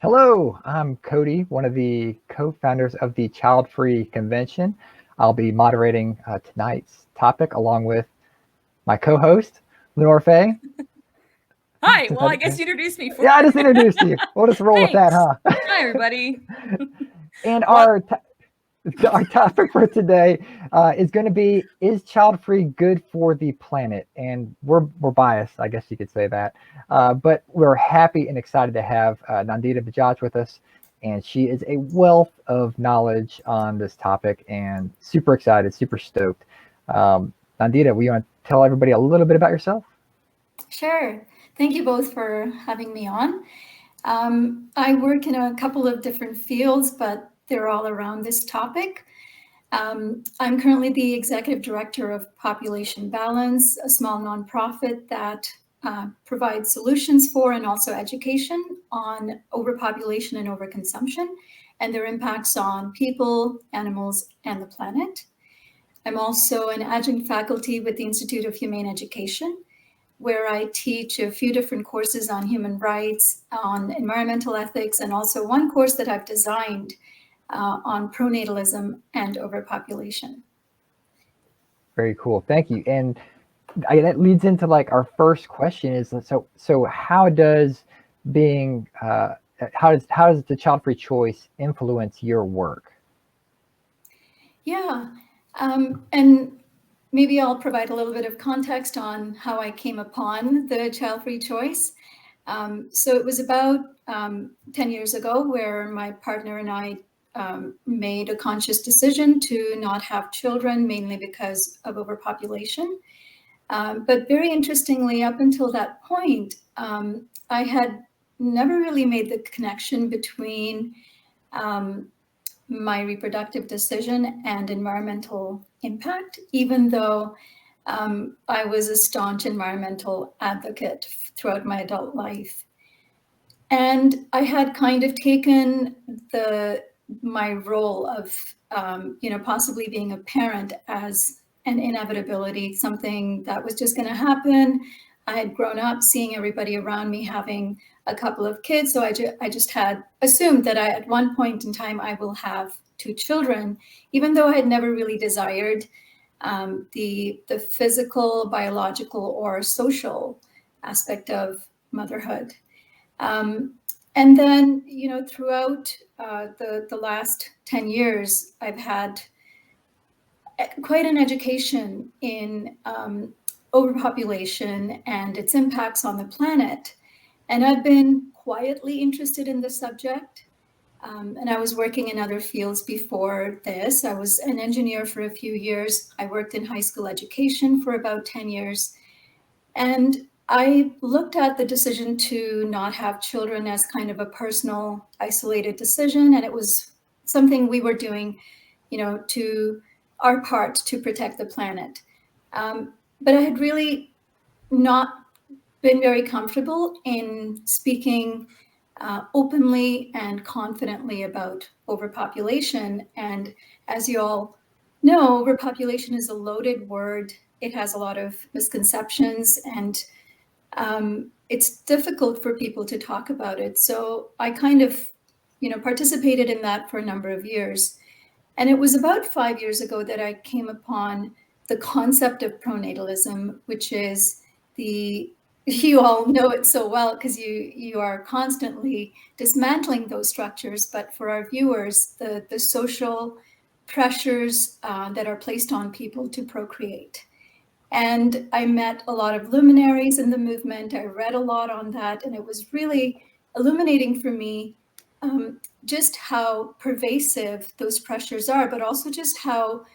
Hello, I'm Cody, one of the co-founders of the Childfree Convention. I'll be moderating tonight's topic along with my co-host, Lenore Faye. Hi. Well, I guess you introduced me for. Yeah, I just introduced you. We'll just roll with that, Thanks. huh? Hi, everybody. And Well, our topic for today is going to be: Is child free good for the planet? And we're biased, I guess you could say that, but we're happy and excited to have Nandita Bajaj with us, and she is a wealth of knowledge on this topic, and super excited, super stoked. Nandita, we want to tell everybody a little bit about yourself? Sure. Thank you both for having me on. I work in a couple of different fields, but they're all around this topic. I'm currently the executive director of Population Balance, a small nonprofit that provides solutions for and also education on overpopulation and overconsumption and their impacts on people, animals, and the planet. I'm also an adjunct faculty with the Institute of Humane Education, where I teach a few different courses on human rights, on environmental ethics, and also one course that I've designed on pronatalism and overpopulation. Very cool, thank you. And that leads into like our first question is so how does being how does the child free choice influence your work? Yeah, and maybe I'll provide a little bit of context on how I came upon the child free choice. So it was about 10 years ago where my partner and I made a conscious decision to not have children, mainly because of overpopulation. But very interestingly, up until that point, I had never really made the connection between my reproductive decision and environmental impact, even though I was a staunch environmental advocate throughout my adult life. And I had kind of taken my role of possibly being a parent as an inevitability, something that was just going to happen. I had grown up seeing everybody around me having a couple of kids, so I just had assumed that at one point in time I will have two children, even though I had never really desired the physical, biological, or social aspect of motherhood. And then, throughout the last 10 years, I've had quite an education in overpopulation and its impacts on the planet. And I've been quietly interested in the subject. And I was working in other fields before this. I was an engineer for a few years. I worked in high school education for about 10 years. And I looked at the decision to not have children as kind of a personal, isolated decision. And it was something we were doing, to our part to protect the planet. But I had really not been very comfortable in speaking openly and confidently about overpopulation. And as you all know, overpopulation is a loaded word. It has a lot of misconceptions, and it's difficult for people to talk about it. So I kind of, participated in that for a number of years. And it was about 5 years ago that I came upon the concept of pronatalism, which is you all know it so well because you are constantly dismantling those structures. But for our viewers, the social pressures that are placed on people to procreate. And I met a lot of luminaries in the movement. I read a lot on that, and it was really illuminating for me just how pervasive those pressures are, but also just how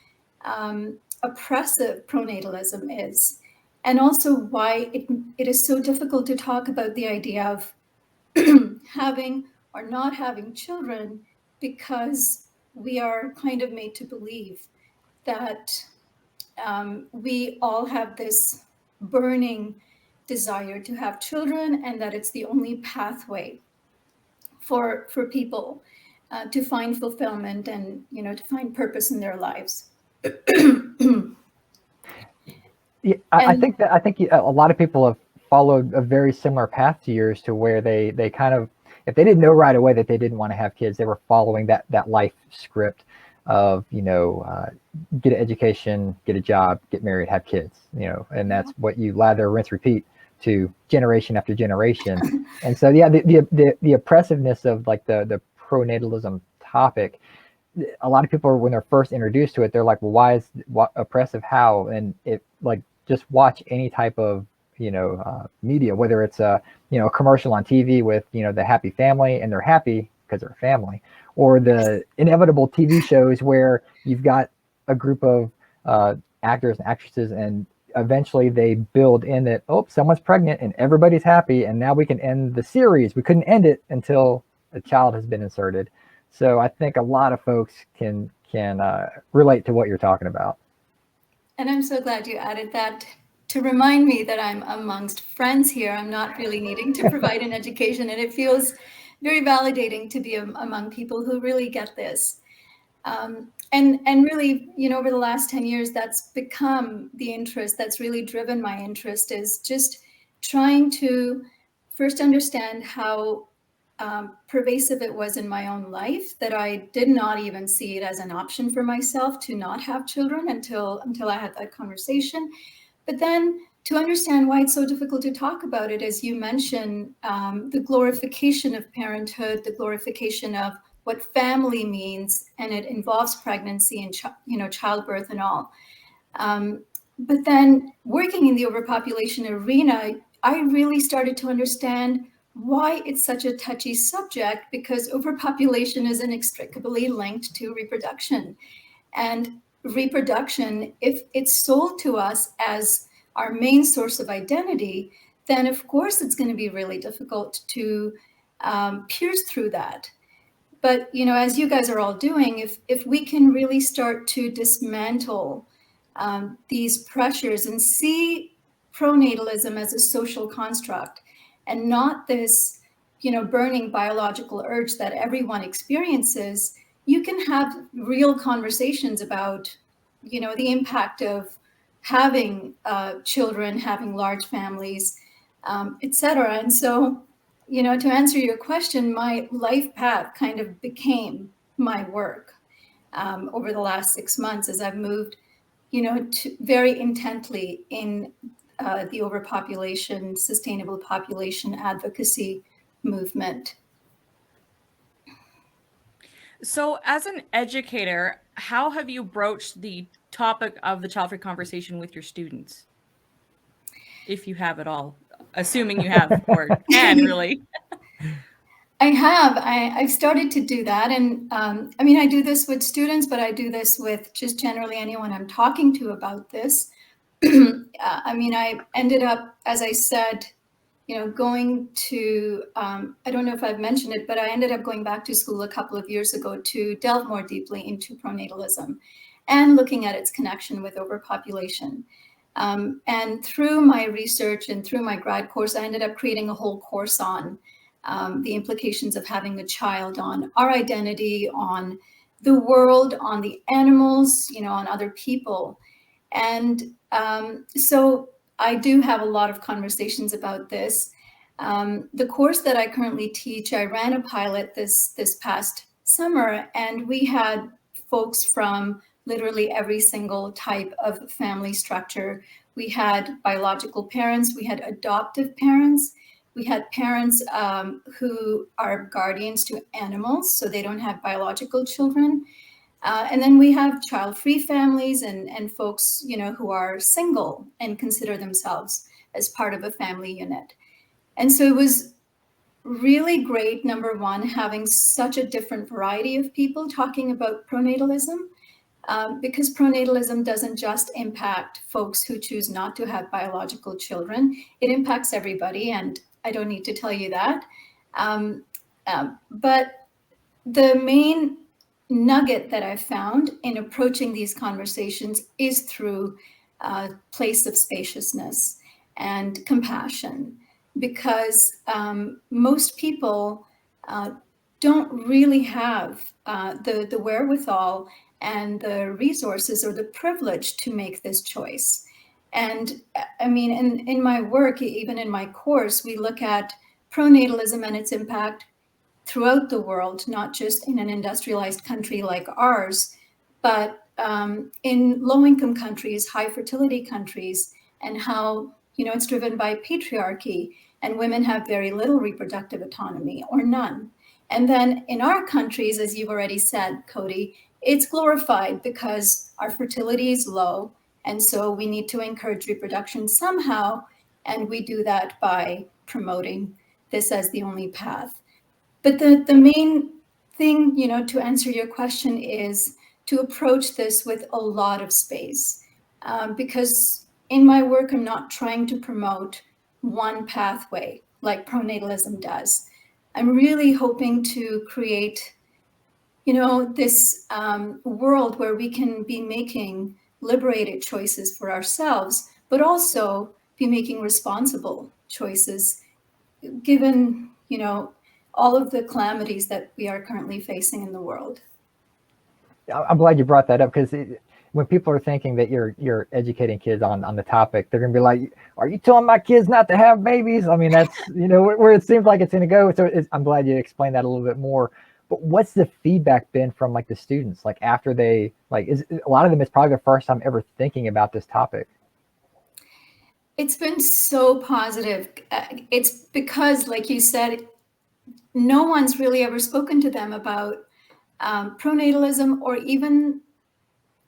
oppressive pronatalism is. And also why it is so difficult to talk about the idea of having or not having children, because we are kind of made to believe that we all have this burning desire to have children, and that it's the only pathway for people to find fulfillment and to find purpose in their lives. Yeah, I think that a lot of people have followed a very similar path to yours, to where they kind of if they didn't know right away that they didn't want to have kids, they were following that life script of, get an education, get a job, get married, have kids, and that's what you lather, rinse, repeat to generation after generation. And so, yeah, the oppressiveness of like the pronatalism topic, a lot of people, when they're first introduced to it, they're like, well, why is what oppressive? How? And it, like, just watch any type of media, whether it's a commercial on TV with the happy family and they're happy because they're a family, or the inevitable TV shows where you've got a group of actors and actresses, and eventually they build in that, oh, someone's pregnant and everybody's happy, and now we can end the series. We couldn't end it until a child has been inserted. So I think a lot of folks can relate to what you're talking about. And I'm so glad you added that to remind me that I'm amongst friends here. I'm not really needing to provide an education, and it feels very validating to be among people who really get this. And really, over the last 10 years, that's become the interest that's really driven my interest, is just trying to first understand how pervasive it was in my own life, that I did not even see it as an option for myself to not have children until I had that conversation. But then to understand why it's so difficult to talk about it, as you mentioned, the glorification of parenthood, the glorification of what family means, and it involves pregnancy and childbirth and all. But then working in the overpopulation arena, I really started to understand why it's such a touchy subject, because overpopulation is inextricably linked to reproduction. And reproduction, if it's sold to us as our main source of identity, then of course it's going to be really difficult to pierce through that. But as you guys are all doing, if we can really start to dismantle these pressures and see pronatalism as a social construct and not this burning biological urge that everyone experiences, you can have real conversations about the impact of having children, having large families, etc. And so to answer your question, my life path kind of became my work over the last 6 months, as I've moved very intently in the overpopulation, sustainable population advocacy movement. So, as an educator, how have you broached the topic of the Childfree conversation with your students? If you have at all, assuming you have, or can really. I have. I've started to do that. And I do this with students, but I do this with just generally anyone I'm talking to about this. I ended up, as I said, going to, I don't know if I've mentioned it, but I ended up going back to school a couple of years ago to delve more deeply into pronatalism and looking at its connection with overpopulation. And through my research and through my grad course, I ended up creating a whole course on the implications of having a child on our identity, on the world, on the animals, on other people. And so I do have a lot of conversations about this. The course that I currently teach, I ran a pilot this past summer, and we had folks from literally every single type of family structure. We had biological parents, we had adoptive parents, we had parents who are guardians to animals, so they don't have biological children. And then we have child-free families and folks, who are single and consider themselves as part of a family unit. And so it was really great, number one, having such a different variety of people talking about pronatalism, because pronatalism doesn't just impact folks who choose not to have biological children. It impacts everybody, and I don't need to tell you that. But the main nugget that I've found in approaching these conversations is through a place of spaciousness and compassion, because most people don't really have the wherewithal and the resources or the privilege to make this choice. And in my work, even in my course, we look at pronatalism and its impact throughout the world, not just in an industrialized country like ours, but in low-income countries, high fertility countries, and how, you know, it's driven by patriarchy, and women have very little reproductive autonomy or none. And then in our countries, as you've already said, Cody, it's glorified because our fertility is low, and so we need to encourage reproduction somehow, and we do that by promoting this as the only path. But the main thing, you know, to answer your question is to approach this with a lot of space, because in my work, I'm not trying to promote one pathway like pronatalism does. I'm really hoping to create, you know, this world where we can be making liberated choices for ourselves, but also be making responsible choices, given, you know, all of the calamities that we are currently facing in the world. I'm glad you brought that up, because when people are thinking that you're educating kids on the topic, they're gonna be like, "Are you telling my kids not to have babies?" I mean, that's, you know, where it seems like it's gonna go. So I'm glad you explained that a little bit more. But what's the feedback been from like the students, like after they like? Is a lot of them, it's probably the first time ever thinking about this topic. It's been so positive. It's because, like you said, no one's really ever spoken to them about pronatalism, or even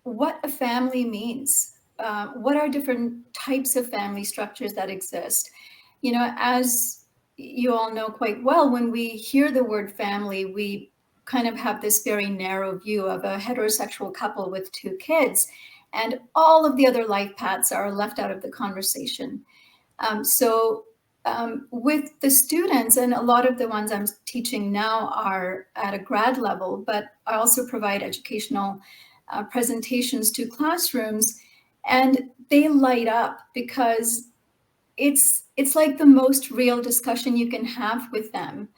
what a family means. What are different types of family structures that exist? You know, as you all know quite well, when we hear the word family, we kind of have this very narrow view of a heterosexual couple with 2 kids, and all of the other life paths are left out of the conversation. With the students, and a lot of the ones I'm teaching now are at a grad level, but I also provide educational presentations to classrooms, and they light up because it's like the most real discussion you can have with them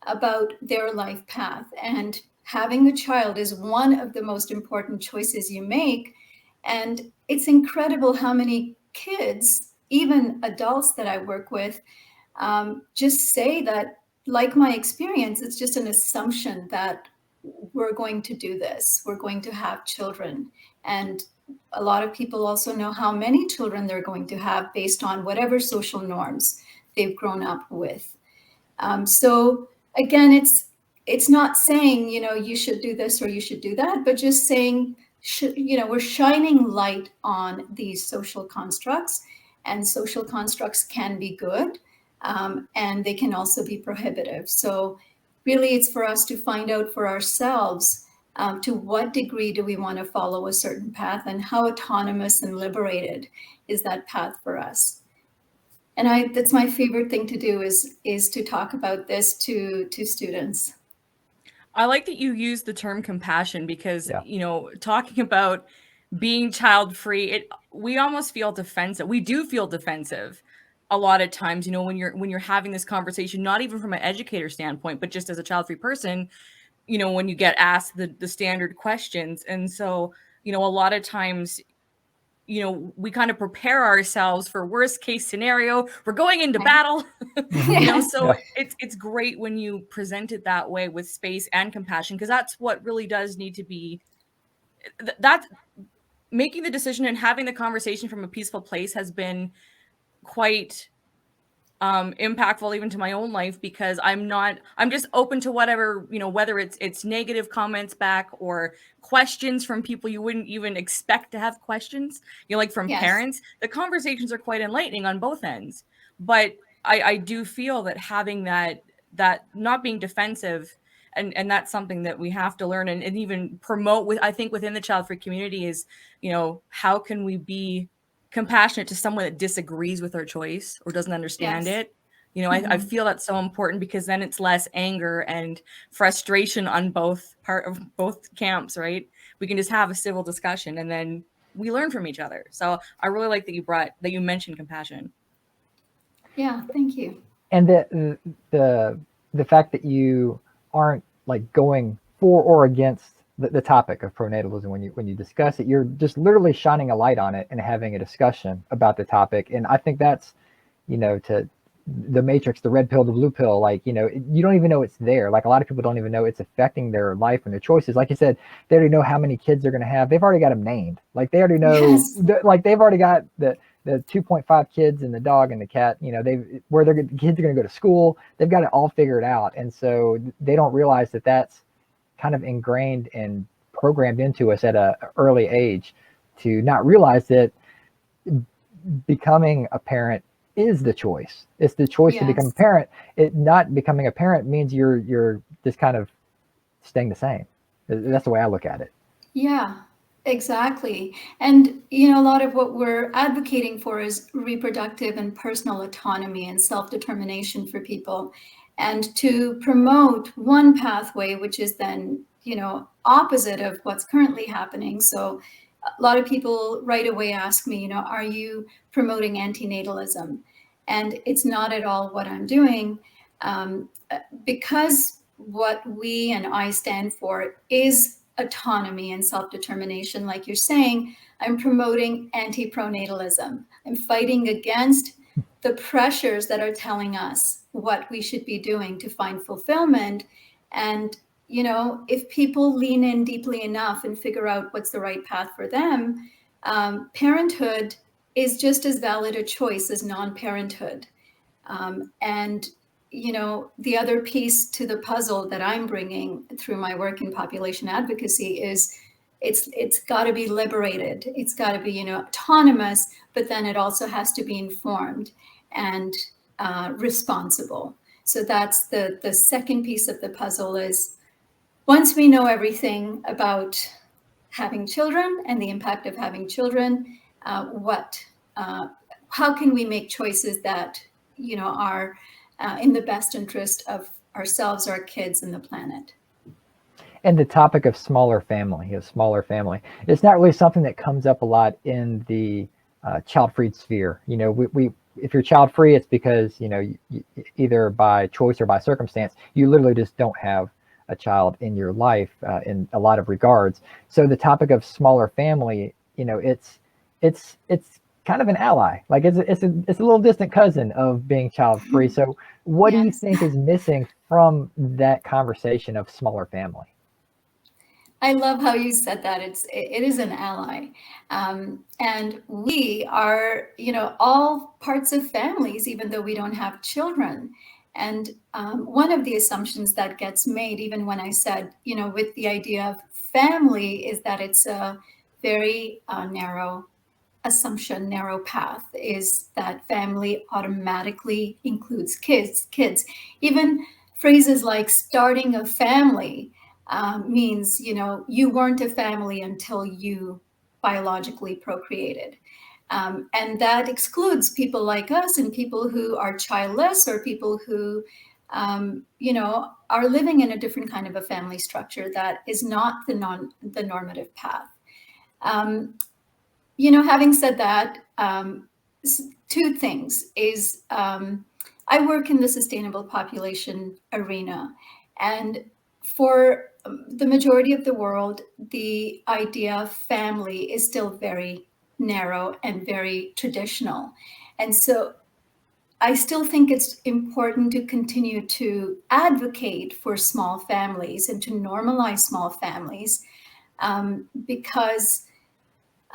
about their life path. And having a child is one of the most important choices you make. And it's incredible how many kids, even adults that I work with, just say that, like my experience, it's just an assumption that we're going to do this, we're going to have children. And a lot of people also know how many children they're going to have based on whatever social norms they've grown up with. So again, it's not saying, you know, you should do this or you should do that, but just saying, you know, we're shining light on these social constructs, and social constructs can be good, and they can also be prohibitive. So really, it's for us to find out for ourselves, to what degree do we want to follow a certain path, and how autonomous and liberated is that path for us. And that's my favorite thing to do, is to talk about this to students. I like that you use the term compassion, because, Yeah. you know, talking about being child free, we almost feel defensive. We do feel defensive a lot of times, you know, when you're having this conversation, not even from an educator standpoint, but just as a child free person, you know, when you get asked the standard questions. And so, you know, a lot of times, you know, we kind of prepare ourselves for worst case scenario. We're going into battle, you know, so Yeah. it's great when you present it that way, with space and compassion, because that's what really does need to be. That's making the decision and having the conversation from a peaceful place has been quite impactful even to my own life, because I'm just open to whatever, you know, whether it's negative comments back or questions from people you wouldn't even expect to have questions, you know, like from Yes. parents. The conversations are quite enlightening on both ends, but I do feel that having that not being defensive, and that's something that we have to learn, and even promote with, I think, within the child free community, is, you know, how can we be compassionate to someone that disagrees with our choice or doesn't understand Yes. it. You know, I Mhm. feel that's so important, because then it's less anger and frustration on both camps, right? We can just have a civil discussion, and then we learn from each other. So I really like that you mentioned compassion. Yeah, thank you. And the fact that you aren't like going for or against the topic of pronatalism when you discuss it, you're just literally shining a light on it and having a discussion about the topic. And I think that's, you know, the matrix, the red pill, the blue pill, like, you don't even know it's there. Like a lot of people don't even know it's affecting their life and their choices. Like you said, they already know how many kids they're going to have. They've already got them named. Like they already know, Yes. like they've already got the 2.5 kids and the dog and the cat, where the kids are going to go to school. They've got it all figured out. And so they don't realize that that's kind of ingrained and programmed into us at a early age, to not realize that becoming a parent is the choice. It's the choice to become a Yes. parent. It not becoming a parent means you're just kind of staying the same. That's the way I look at it. Yeah, exactly. And, a lot of what we're advocating for is reproductive and personal autonomy and self-determination for people. And to promote one pathway, which is then, opposite of what's currently happening. So a lot of people right away ask me, are you promoting antinatalism? And it's not at all what I'm doing, because what we and I stand for is autonomy and self-determination. Like you're saying, I'm promoting anti-pronatalism. I'm fighting against the pressures that are telling us what we should be doing to find fulfillment. And if people lean in deeply enough and figure out what's the right path for them, parenthood is just as valid a choice as non-parenthood. And the other piece to the puzzle that I'm bringing through my work in population advocacy is it's got to be liberated. It's got to be autonomous, but then it also has to be informed and responsible. So that's the second piece of the puzzle. Is once we know everything about having children and the impact of having children, how can we make choices that are in the best interest of ourselves, our kids, and the planet? And the topic of smaller family, it's not really something that comes up a lot in the child-free sphere. We if you're child-free, it's because either by choice or by circumstance, you literally just don't have a child in your life in a lot of regards. So the topic of smaller family, it's kind of an ally. Like it's a little distant cousin of being child-free. So what do you Yes. think is missing from that conversation of smaller family? I love how you said that. It is an ally, and we are all parts of families, even though we don't have children. And one of the assumptions that gets made, even when I said with the idea of family, is that it's a very narrow assumption, narrow path, is that family automatically includes kids. Even phrases like starting a family means you weren't a family until you biologically procreated. And that excludes people like us and people who are childless, or people who are living in a different kind of a family structure that is not the normative path. Having said that, two things is I work in the sustainable population arena, and for the majority of the world, the idea of family is still very narrow and very traditional. And so I still think it's important to continue to advocate for small families and to normalize small families, because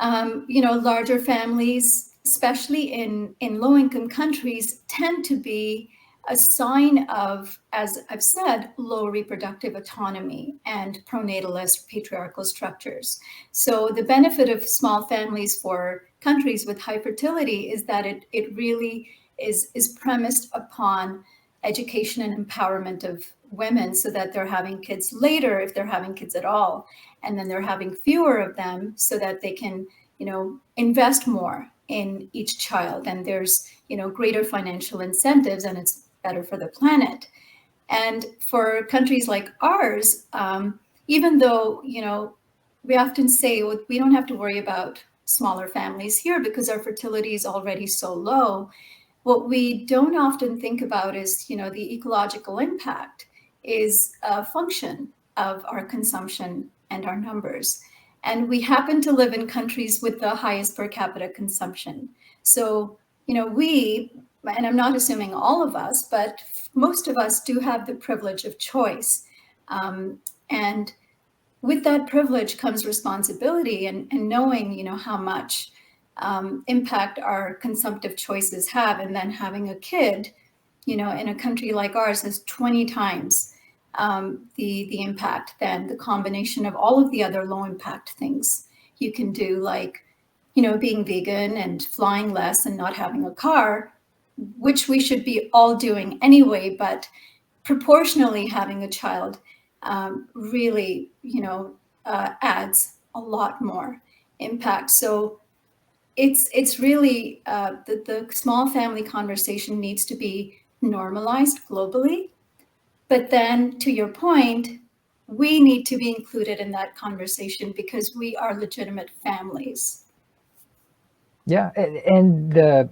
larger families, especially in low-income countries, tend to be a sign of, as I've said, low reproductive autonomy and pronatalist patriarchal structures. So the benefit of small families for countries with high fertility is that it really is premised upon education and empowerment of women, so that they're having kids later, if they're having kids at all, and then they're having fewer of them so that they can invest more in each child, and there's greater financial incentives, and it's better for the planet. And for countries like ours, even though we often say, well, we don't have to worry about smaller families here because our fertility is already so low, what we don't often think about is the ecological impact is a function of our consumption and our numbers. And we happen to live in countries with the highest per capita consumption. So we and I'm not assuming all of us, but most of us do have the privilege of choice. And with that privilege comes responsibility and knowing, how much impact our consumptive choices have. And then having a kid, in a country like ours has 20 times the impact than the combination of all of the other low impact things you can do, like, being vegan and flying less and not having a car, which we should be all doing anyway, but proportionally having a child really, adds a lot more impact. So it's really the small family conversation needs to be normalized globally. But then, to your point, we need to be included in that conversation because we are legitimate families. Yeah, and the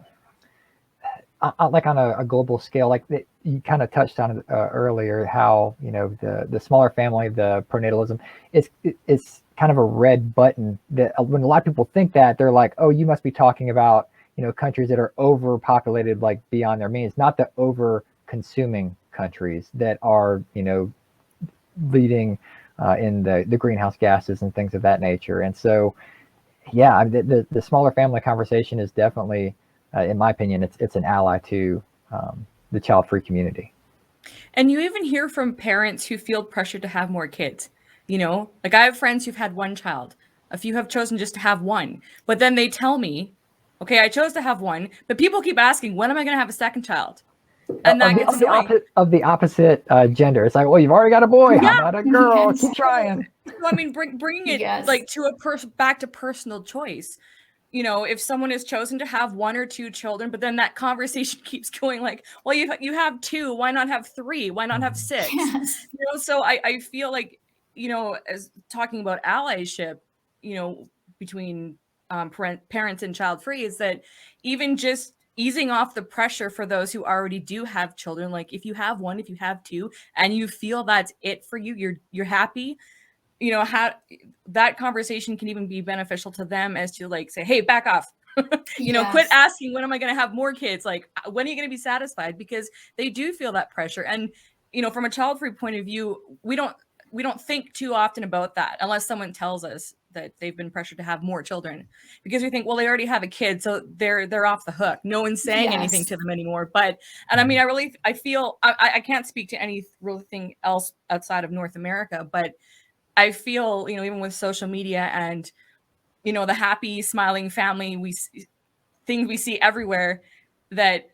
like on a global scale, like you kind of touched on it earlier, how the smaller family, the pronatalism, it's kind of a red button that when a lot of people think that, they're like, oh, you must be talking about countries that are overpopulated, like beyond their means, not the over consuming countries that are leading in the greenhouse gases and things of that nature. And so yeah, the smaller family conversation is definitely, in my opinion, it's an ally to the child-free community. And you even hear from parents who feel pressure to have more kids. Like I have friends who've had one child. A few have chosen just to have one. But then they tell me, okay, I chose to have one, but people keep asking, when am I going to have a second child? And that gets annoying. Of the opposite gender. It's like, well, you've already got a boy. Yeah. How about a girl? Yes. Keep trying. So, I mean, bringing it Yes. like to back to personal choice. If someone has chosen to have one or two children, but then that conversation keeps going like, well, you have two, why not have three? Why not have six? Yes. So I feel like, as talking about allyship, between parents and child free, is that even just easing off the pressure for those who already do have children. Like if you have one, if you have two, and you feel that's it for you, you're happy, how that conversation can even be beneficial to them, as to like say, hey, back off. Yes. Quit asking, when am I going to have more kids? Like, when are you going to be satisfied? Because they do feel that pressure. And, from a child-free point of view, we don't think too often about that unless someone tells us that they've been pressured to have more children, because we think, well, they already have a kid, so they're off the hook. No one's saying Yes. anything to them anymore. But, and I mean, I feel I can't speak to any real thing else outside of North America, but I feel, even with social media and, the happy, smiling family things we see everywhere, that,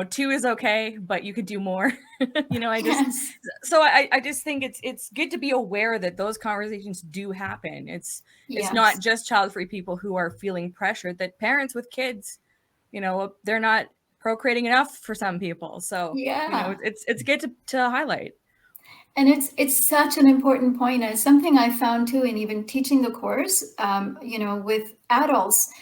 two is okay, but you could do more. Yes. I just think it's good to be aware that those conversations do happen. It's not just child-free people who are feeling pressured, that parents with kids, they're not procreating enough for some people. So, Yeah. it's good to highlight. And it's such an important point, and it's something I found too in even teaching the course, with adults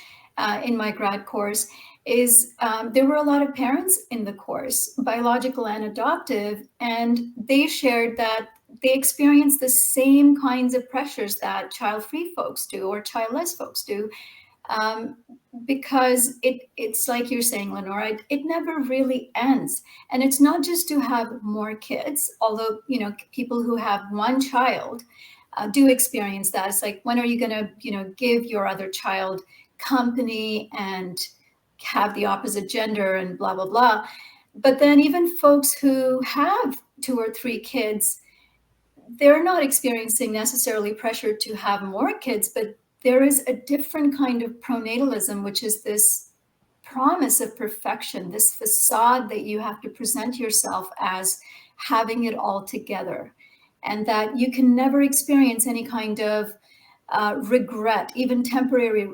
in my grad course, is there were a lot of parents in the course, biological and adoptive, and they shared that they experience the same kinds of pressures that child-free folks do or childless folks do. Because it's like you're saying, Lenora, it never really ends. And it's not just to have more kids, although, people who have one child do experience that. It's like, when are you going to, give your other child company and have the opposite gender and blah, blah, blah. But then even folks who have two or three kids, they're not experiencing necessarily pressure to have more kids, but there is a different kind of pronatalism, which is this promise of perfection, this facade that you have to present yourself as having it all together, and that you can never experience any kind of regret, even temporary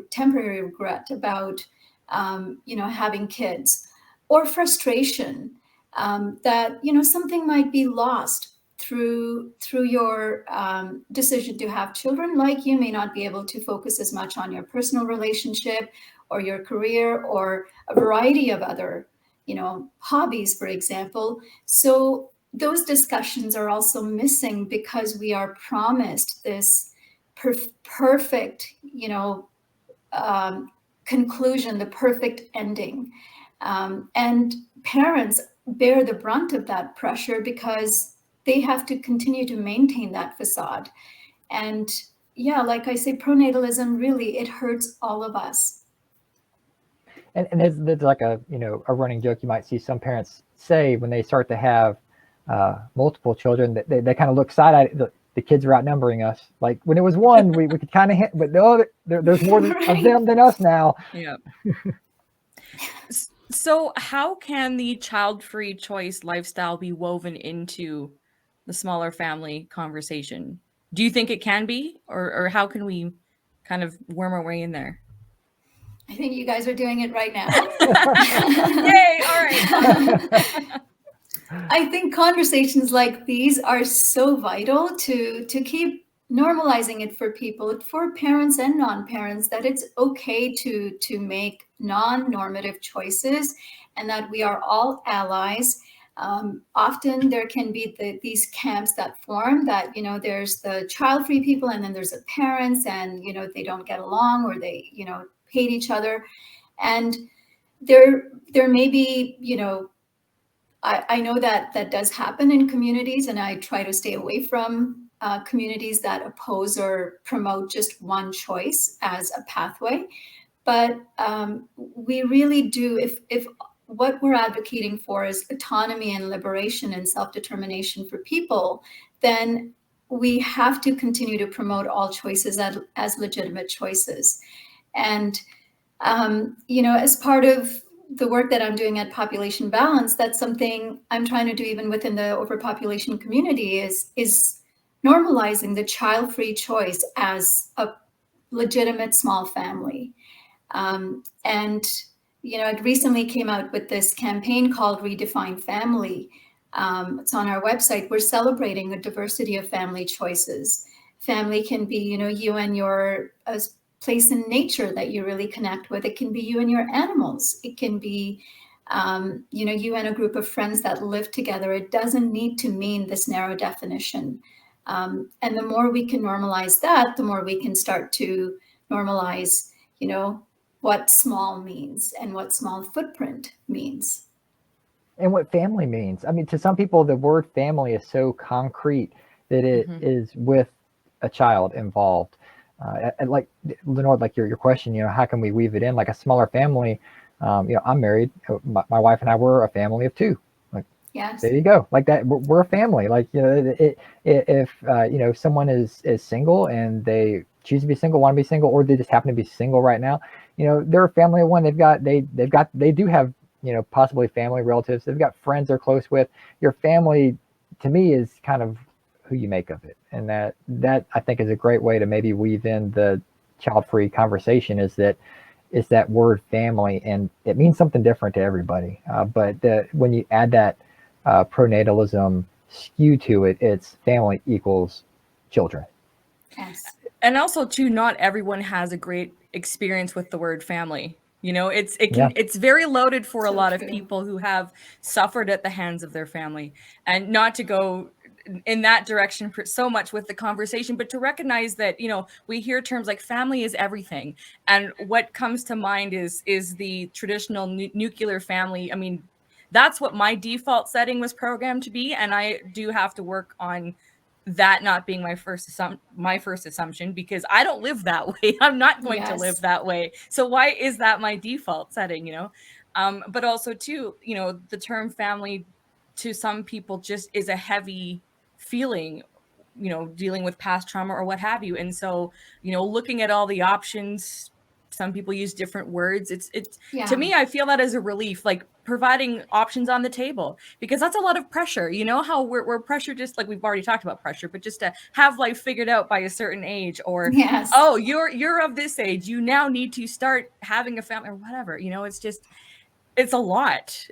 regret about having kids, or frustration that something might be lost through your decision to have children. Like, you may not be able to focus as much on your personal relationship or your career or a variety of other hobbies, for example. So those discussions are also missing because we are promised this perfect conclusion, the perfect ending. And parents bear the brunt of that pressure because they have to continue to maintain that facade. And yeah, like I say, pronatalism really, it hurts all of us. And there's like a, a running joke you might see some parents say when they start to have multiple children, that they kind of look side-eyed. The kids are outnumbering us. Like when it was one, we could kind of hit, but no, there's more of them than us now. Yeah. So how can the child-free choice lifestyle be woven into the smaller family conversation? Do you think it can be, or how can we kind of worm our way in there? I think you guys are doing it right now. Yay! All right. I think conversations like these are so vital to keep normalizing it for people, for parents and non-parents, that it's okay to make non-normative choices and that we are all allies. Often there can be these camps that form that, there's the child-free people and then there's the parents, and, they don't get along, or they, hate each other. And there may be, I know that does happen in communities, and I try to stay away from communities that oppose or promote just one choice as a pathway. But we really do, if what we're advocating for is autonomy and liberation and self-determination for people, then we have to continue to promote all choices as legitimate choices. And, as part of the work that I'm doing at Population Balance, that's something I'm trying to do even within the overpopulation community, is normalizing the child-free choice as a legitimate small family. And, it recently came out with this campaign called Redefine Family. It's on our website. We're celebrating a diversity of family choices. Family can be, you and your place in nature that you really connect with. It can be you and your animals. It can be, you and a group of friends that live together. It doesn't need to mean this narrow definition. And the more we can normalize that, the more we can start to normalize, what small means and what small footprint means. And what family means. I mean, to some people, the word family is so concrete that it is with a child involved. And like Lenore, like your question, how can we weave it in like a smaller family? I'm married. My wife and I were a family of two. Like, yes, there you go. Like that, we're a family. Like, if someone is single and they choose to be single, want to be single, or they just happen to be single right now, they're a family of one. They do have, possibly family relatives. They've got friends they're close with. Your family, to me, is kind of who you make of it. And that I think is a great way to maybe weave in the child-free conversation, is that word family, and it means something different to everybody. But when you add that pronatalism skew to it, it's family equals children. yes. And also too, not everyone has a great experience with the word family. It's very loaded for a lot of people who have suffered at the hands of their family. And not to go in that direction so much with the conversation, but to recognize that, we hear terms like family is everything. And what comes to mind is the traditional nuclear family. I mean, that's what my default setting was programmed to be. And I do have to work on that not being my first assumption, because I don't live that way. I'm not going to live that way. So why is that my default setting, but also too, the term family to some people just is a heavy feeling, dealing with past trauma or what have you. And so, looking at all the options, some people use different words. It's to me, I feel that as a relief, like providing options on the table, because that's a lot of pressure. How we're pressured, just like we've already talked about pressure, but just to have life figured out by a certain age, or oh, you're of this age, you now need to start having a family or whatever. It's a lot.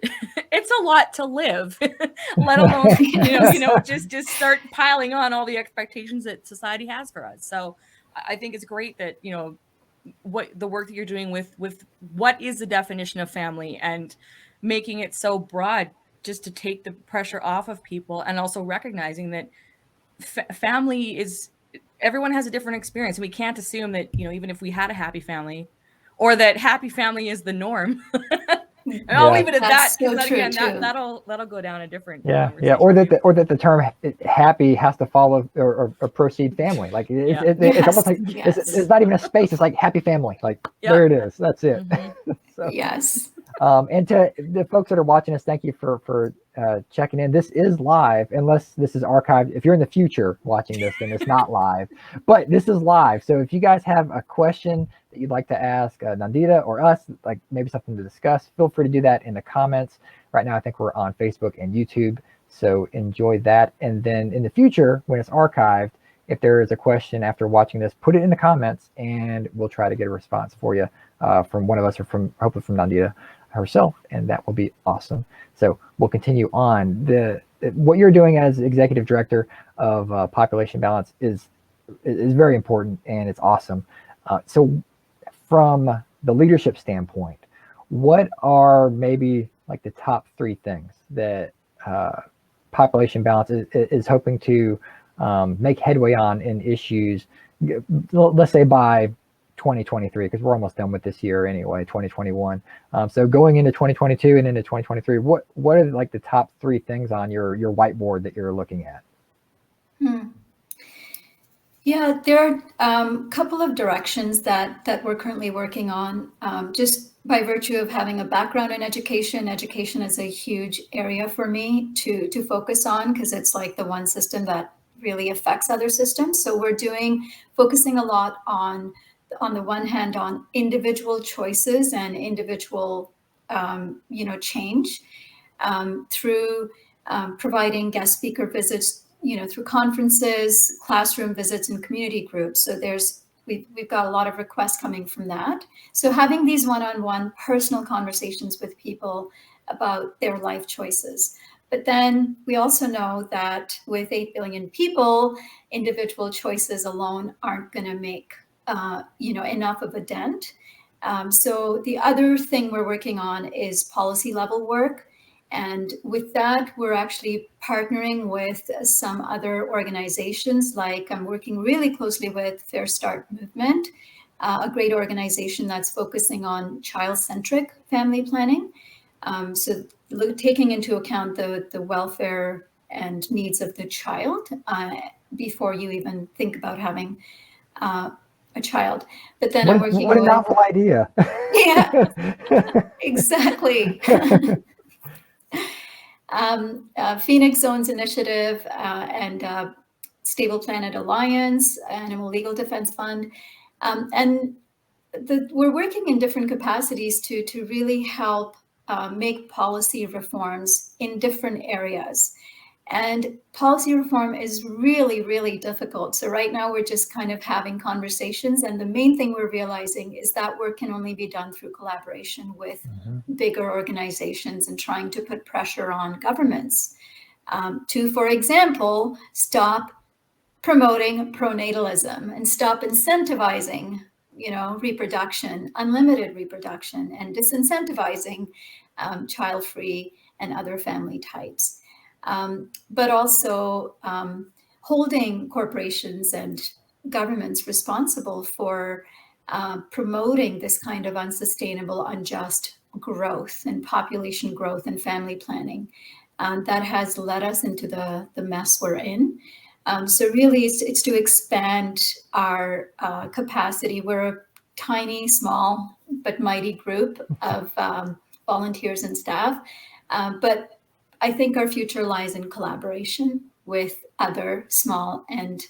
It's a lot to live, let alone, just start piling on all the expectations that society has for us. So I think it's great that, what the work that you're doing with what is the definition of family, and making it so broad, just to take the pressure off of people, and also recognizing that family is, everyone has a different experience. We can't assume that, even if we had a happy family, or that happy family is the norm. I'll leave it at That's that, because so true, again, too. that'll go down a different Yeah, conversation. or that the term happy has to follow or proceed family. Like Yeah. it's almost like Yes. it's not even a space. It's like happy family. Like Yep. there it is. That's it. So, Yes. and to the folks that are watching us, thank you for checking in. This is live, unless this is archived. If you're in the future watching this, then it's not live, but this is live. So if you guys have a question that you'd like to ask Nandita or us, like maybe something to discuss, feel free to do that in the comments. Right now, I think we're on Facebook and YouTube, so enjoy that. And then in the future, when it's archived, if there is a question after watching this, put it in the comments, and we'll try to get a response for you from one of us, or from hopefully from Nandita herself, and that will be awesome. So we'll continue on. What you're doing as executive director of population balance is very important, and it's awesome. So from the leadership standpoint, what are maybe like the top 3 things that population balance is hoping to make headway on in issues, let's say by 2023, because we're almost done with this year anyway, 2021. So going into 2022 and into 2023, what are like the top 3 things on your whiteboard that you're looking at? Yeah, there are a couple of directions that we're currently working on. Just by virtue of having a background in education is a huge area for me to focus on, because it's like the one system that really affects other systems. So we're focusing a lot on the one hand on individual choices and individual change through providing guest speaker visits, through conferences, classroom visits, and community groups. So we've got a lot of requests coming from that. So having these one-on-one personal conversations with people about their life choices. But then we also know that with 8 billion people, individual choices alone aren't going to make enough of a dent. So the other thing we're working on is policy level work. And with that, we're actually partnering with some other organizations. Like I'm working really closely with Fair Start Movement, a great organization that's focusing on child-centric family planning. So taking into account the welfare and needs of the child before you even think about having a child. But then I'm working what a novel idea. Yeah, exactly. Phoenix Zones Initiative and Stable Planet Alliance, Animal Legal Defense Fund. And we're working in different capacities to really help make policy reforms in different areas. And policy reform is really, really difficult. So right now we're just kind of having conversations. And the main thing we're realizing is that work can only be done through collaboration with bigger organizations and trying to put pressure on governments to, for example, stop promoting pronatalism and stop incentivizing, reproduction, unlimited reproduction, and disincentivizing child-free and other family types. But also holding corporations and governments responsible for promoting this kind of unsustainable, unjust growth and population growth and family planning that has led us into the mess we're in. So really, it's to expand our capacity. We're a tiny, small, but mighty group of volunteers and staff. But I think our future lies in collaboration with other small and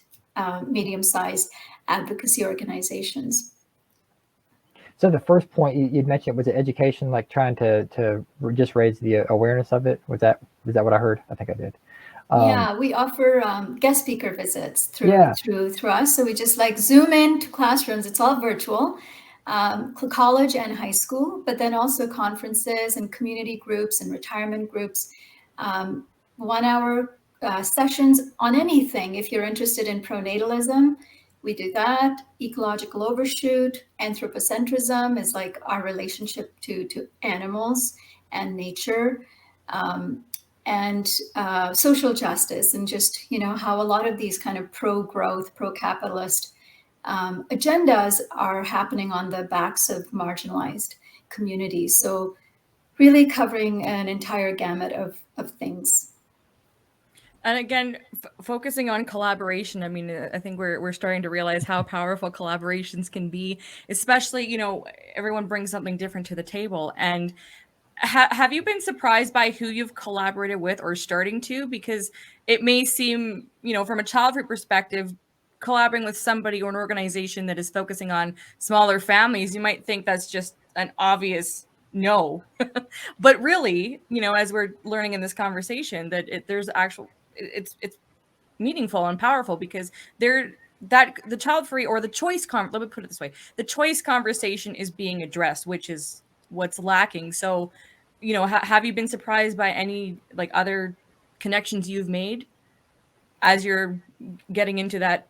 medium-sized advocacy organizations. So the first point you'd mentioned, was it education, like trying to just raise the awareness of it? Is that what I heard? I think I did. Yeah, we offer guest speaker visits through us. So we just like Zoom in to classrooms. It's all virtual, college and high school, but then also conferences and community groups and retirement groups. 1 hour sessions on anything. If you're interested in pronatalism, we do that. Ecological overshoot, anthropocentrism is like our relationship to animals and nature. And social justice, and just how a lot of these kind of pro-growth, pro-capitalist agendas are happening on the backs of marginalized communities. So really covering an entire gamut of things. And again, focusing on collaboration, I mean, I think we're starting to realize how powerful collaborations can be, especially, everyone brings something different to the table. And have you been surprised by who you've collaborated with or starting to? Because it may seem, from a child-free perspective, collaborating with somebody or an organization that is focusing on smaller families, you might think that's just an obvious no. But really, as we're learning in this conversation, that there's actual, it's meaningful and powerful, because that the child-free or the choice let me put it this way, the choice conversation is being addressed, which is what's lacking. So, have you been surprised by any like other connections you've made as you're getting into that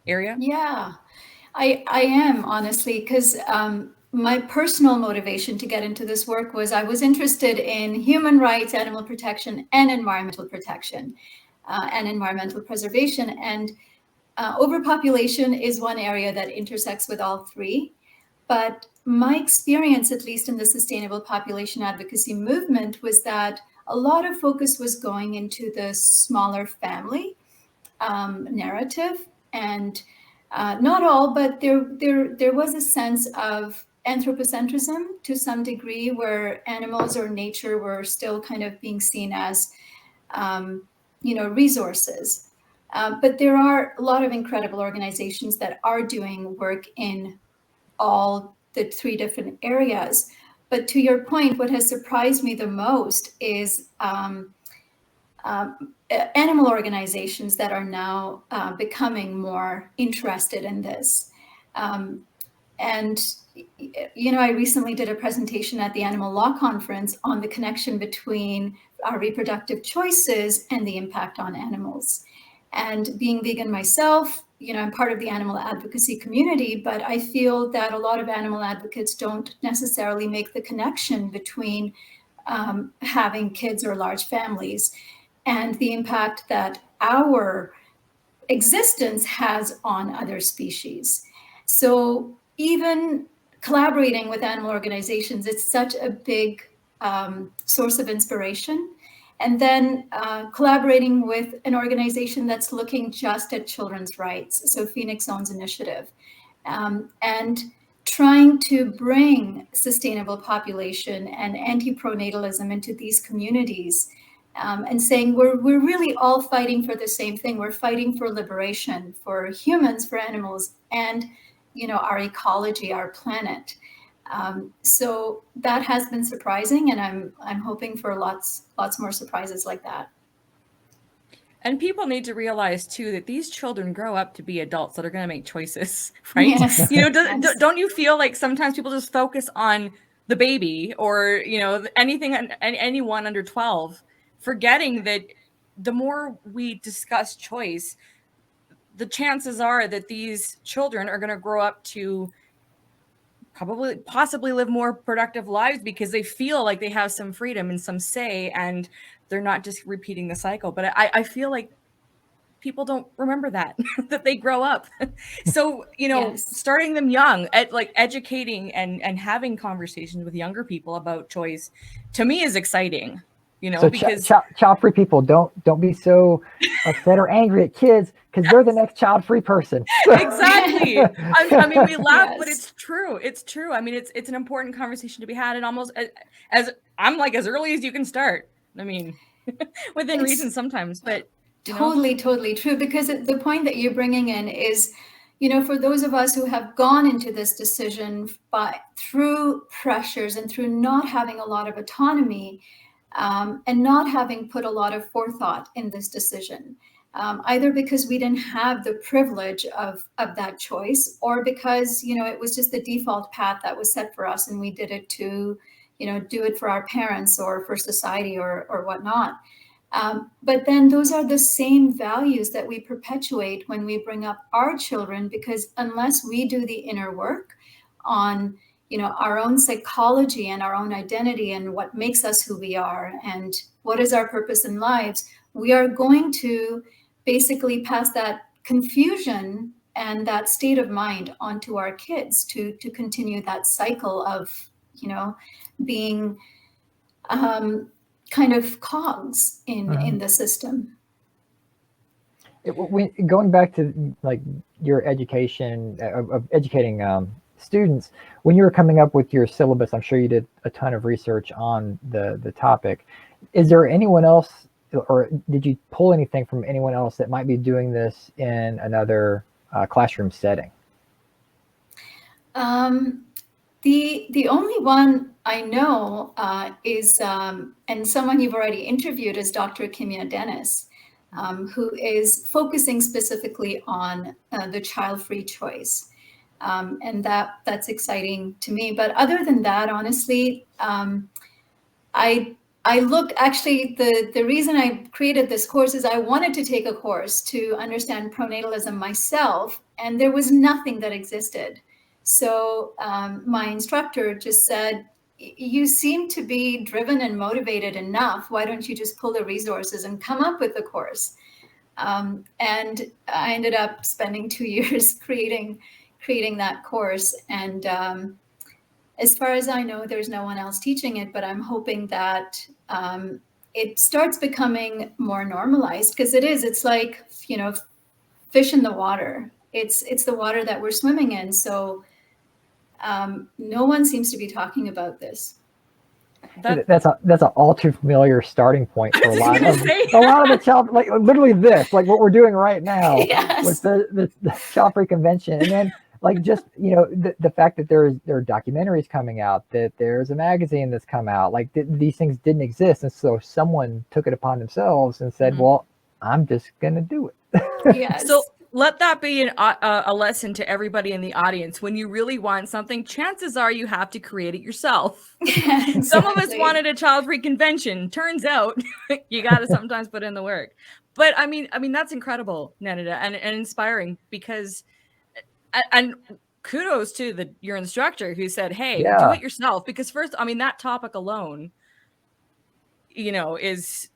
area? Yeah, I am, honestly, because my personal motivation to get into this work was I was interested in human rights, animal protection, and environmental protection, and environmental preservation. And overpopulation is one area that intersects with all three. But my experience, at least in the sustainable population advocacy movement, was that a lot of focus was going into the smaller family narrative, and not all, but there was a sense of anthropocentrism to some degree, where animals or nature were still kind of being seen as resources. But there are a lot of incredible organizations that are doing work in all the three different areas. But to your point, what has surprised me the most is animal organizations that are now becoming more interested in this. And I recently did a presentation at the Animal Law Conference on the connection between our reproductive choices and the impact on animals. And being vegan myself, I'm part of the animal advocacy community, but I feel that a lot of animal advocates don't necessarily make the connection between having kids or large families and the impact that our existence has on other species. So even collaborating with animal organizations, it's such a big source of inspiration. And then collaborating with an organization that's looking just at children's rights, so Phoenix Zones Initiative, and trying to bring sustainable population and anti-pronatalism into these communities, and saying we're really all fighting for the same thing. We're fighting for liberation for humans, for animals, and our ecology, our planet. So that has been surprising, and I'm hoping for lots more surprises like that. And people need to realize too that these children grow up to be adults that are going to make choices, right? Yes. Yes. Don't you feel like sometimes people just focus on the baby or anyone under 12, forgetting that the more we discuss choice, the chances are that these children are going to grow up to possibly live more productive lives because they feel like they have some freedom and some say, and they're not just repeating the cycle. But I feel like people don't remember that that they grow up. So Yes. starting them young, educating and having conversations with younger people about choice, to me, is exciting. So Because child-free people, don't be so upset or angry at kids, because they're the next child-free person. Exactly. I mean, we laugh, but Yes. it's true. It's true. I mean, it's an important conversation to be had, and almost as I'm like, as early as you can start. I mean, within reason sometimes, but totally true, because the point that you're bringing in is, for those of us who have gone into this decision through pressures and through not having a lot of autonomy, and not having put a lot of forethought in this decision, either because we didn't have the privilege of that choice, or because it was just the default path that was set for us, and we did it to do it for our parents or for society or whatnot. But then those are the same values that we perpetuate when we bring up our children, because unless we do the inner work on our own psychology and our own identity and what makes us who we are and what is our purpose in lives, we are going to basically pass that confusion and that state of mind onto our kids to continue that cycle of being kind of cogs in the system. Going back to like your education of educating students, when you were coming up with your syllabus, I'm sure you did a ton of research on the topic. Is there anyone else, or did you pull anything from anyone else that might be doing this in another classroom setting? The only one I know is, and someone you've already interviewed, is Dr. Kimia Dennis, who is focusing specifically on the child-free choice. And that's exciting to me. But other than that, honestly, I look, actually, the reason I created this course is I wanted to take a course to understand pronatalism myself, and there was nothing that existed. So my instructor just said, you seem to be driven and motivated enough. Why don't you just pull the resources and come up with the course? And I ended up spending 2 years creating that course. And as far as I know, there's no one else teaching it, but I'm hoping that it starts becoming more normalized, because it's like, fish in the water. It's the water that we're swimming in. So no one seems to be talking about this. That's an all too familiar starting point for a lot of the child, like literally this, like what we're doing right now with the Childfree Convention, and then like just the fact that there are documentaries coming out, that there's a magazine that's come out, like these things didn't exist, and so someone took it upon themselves and said, well, I'm just gonna do it. Yes. So let that be a lesson to everybody in the audience. When you really want something, chances are you have to create it yourself. Exactly. Some of us wanted a Childfree Convention. Turns out you got to sometimes put in the work. But I mean that's incredible, Nandita, and inspiring, because and kudos to your instructor who said, hey, do it yourself. Because first, I mean, that topic alone, is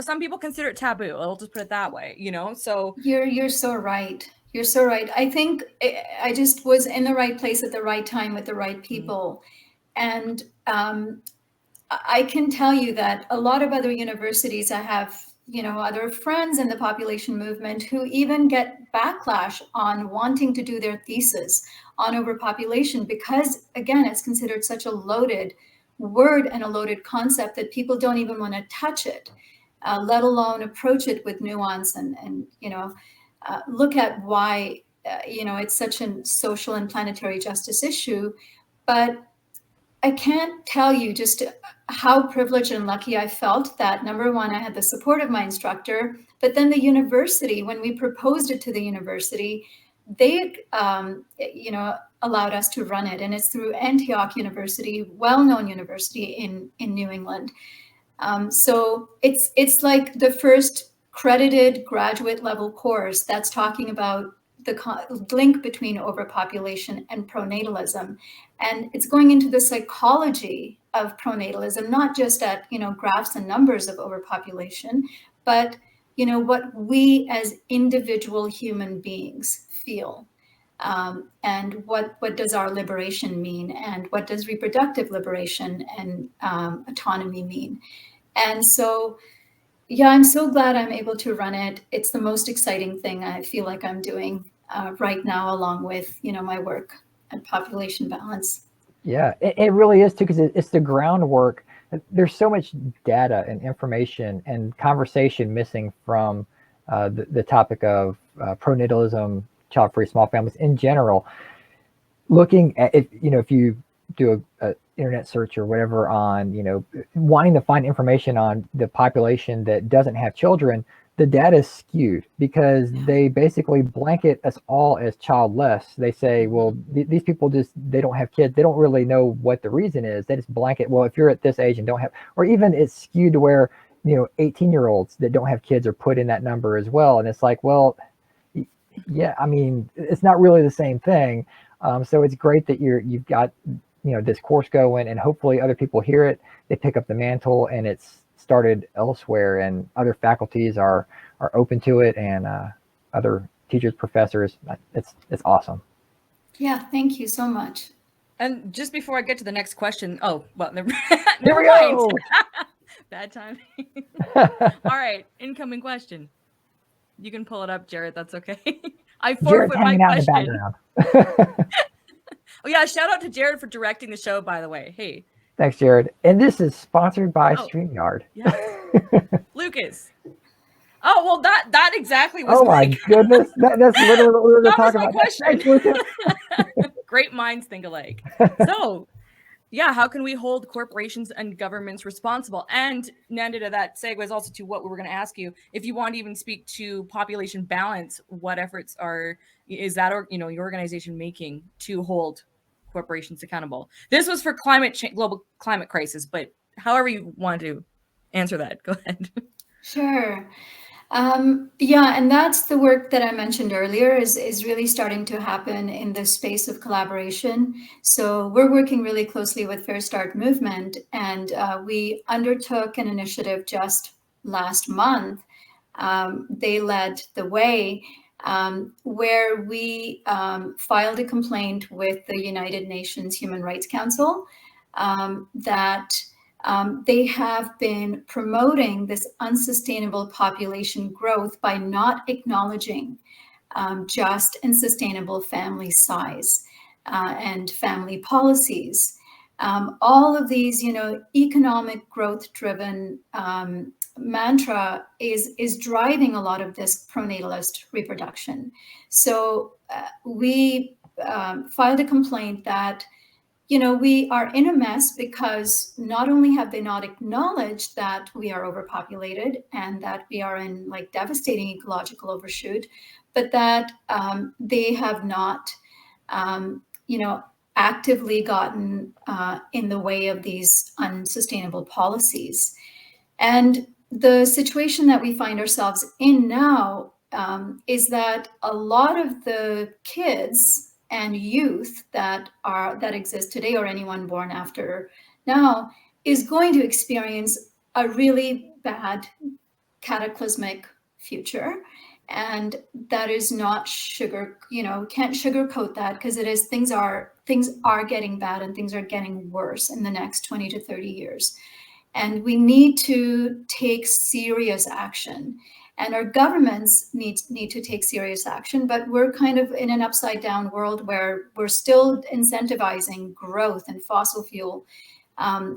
some people consider it taboo. I'll just put it that way, so you're so right. You're so right. I think I just was in the right place at the right time with the right people. And I can tell you that a lot of other universities, I have, other friends in the population movement who even get backlash on wanting to do their thesis on overpopulation, because again, it's considered such a loaded word and a loaded concept that people don't even want to touch it, let alone approach it with nuance and look at why, it's such a social and planetary justice issue. But I can't tell you just how privileged and lucky I felt that, number one, I had the support of my instructor, but then the university, when we proposed it to the university, they, allowed us to run it. And it's through Antioch University, well-known university in New England. So it's like the first credited graduate level course that's talking about the link between overpopulation and pronatalism. And it's going into the psychology of pronatalism, not just at, graphs and numbers of overpopulation, but, what we as individual human beings feel. And what does our liberation mean? And what does reproductive liberation and autonomy mean? And so, yeah, I'm so glad I'm able to run it. It's the most exciting thing I feel like I'm doing right now, along with, my work at population balance. Yeah, it really is too, because it's the groundwork. There's so much data and information and conversation missing from the topic of pronatalism, child-free small families in general. Looking at it, if you do a internet search or whatever on, wanting to find information on the population that doesn't have children, the data is skewed because they basically blanket us all as childless. They say, well, these people they don't have kids. They don't really know what the reason is. They just blanket, well, if you're at this age and don't have, or even it's skewed to where, 18-year-olds that don't have kids are put in that number as well. And it's like, well, yeah, I mean, it's not really the same thing. So it's great that you've got, this course going, and hopefully other people hear it, they pick up the mantle, and it's started elsewhere, and other faculties are open to it, and other teachers, professors. It's awesome. Yeah, thank you so much. And just before I get to the next question, oh, well, never Here we mind. go. Bad time. All right, incoming question. You can pull it up, Jared. That's okay. I Jared's forfeit my hanging out in the question. background. Oh yeah, shout out to Jared for directing the show, by the way. Hey. Thanks, Jared. And this is sponsored by Oh, StreamYard. yes. Lucas. Oh, well, that exactly was Oh my goodness. That's literally what we were going to talk about. Question. Thanks, Lucas. Great minds think alike. So, yeah, how can we hold corporations and governments responsible? And Nandita, that segues also to what we were going to ask you. If you want to even speak to population balance, what efforts is that your organization making to hold corporations accountable? This was for global climate crisis, but however you want to answer that, go ahead. Sure. Yeah, and that's the work that I mentioned earlier is really starting to happen in the space of collaboration. So we're working really closely with Fair Start Movement, and we undertook an initiative just last month. They led the way, where we filed a complaint with the United Nations Human Rights Council that they have been promoting this unsustainable population growth by not acknowledging just and sustainable family size and family policies. All of these, economic growth-driven mantra is driving a lot of this pronatalist reproduction. So we filed a complaint that we are in a mess because not only have they not acknowledged that we are overpopulated and that we are in devastating ecological overshoot, but that they have not, actively gotten in the way of these unsustainable policies. And the situation that we find ourselves in now is that a lot of the kids and youth that exist today, or anyone born after now, is going to experience a really bad cataclysmic future. And that is not can't sugarcoat that, because things are getting bad and things are getting worse in the next 20 to 30 years. And we need to take serious action. And our governments need to take serious action, but we're kind of in an upside down world where we're still incentivizing growth and fossil fuel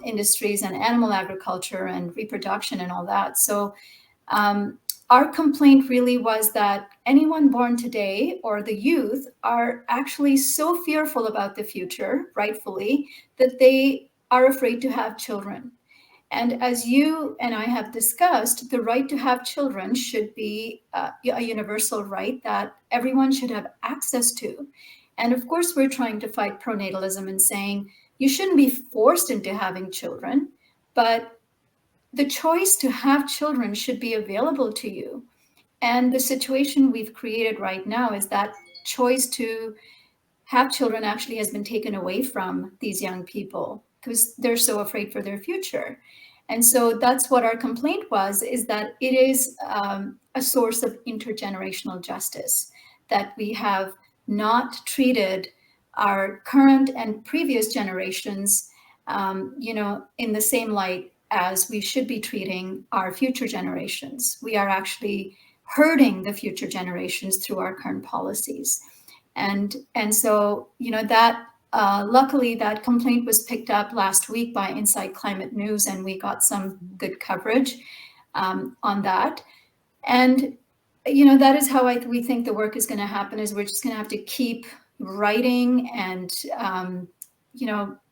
industries and animal agriculture and reproduction and all that. So our complaint really was that anyone born today, or the youth, are actually so fearful about the future, rightfully, that they are afraid to have children. And as you and I have discussed, the right to have children should be a universal right that everyone should have access to. And of course, we're trying to fight pronatalism and saying you shouldn't be forced into having children, but the choice to have children should be available to you. And the situation we've created right now is that choice to have children actually has been taken away from these young people because they're so afraid for their future. And so that's what our complaint was, is that it is a source of intergenerational justice, that we have not treated our current and previous generations, in the same light as we should be treating our future generations. We are actually hurting the future generations through our current policies. And so, that luckily that complaint was picked up last week by Inside Climate News, and we got some good coverage on that. And, that is how we think the work is going to happen, is we're just going to have to keep writing and,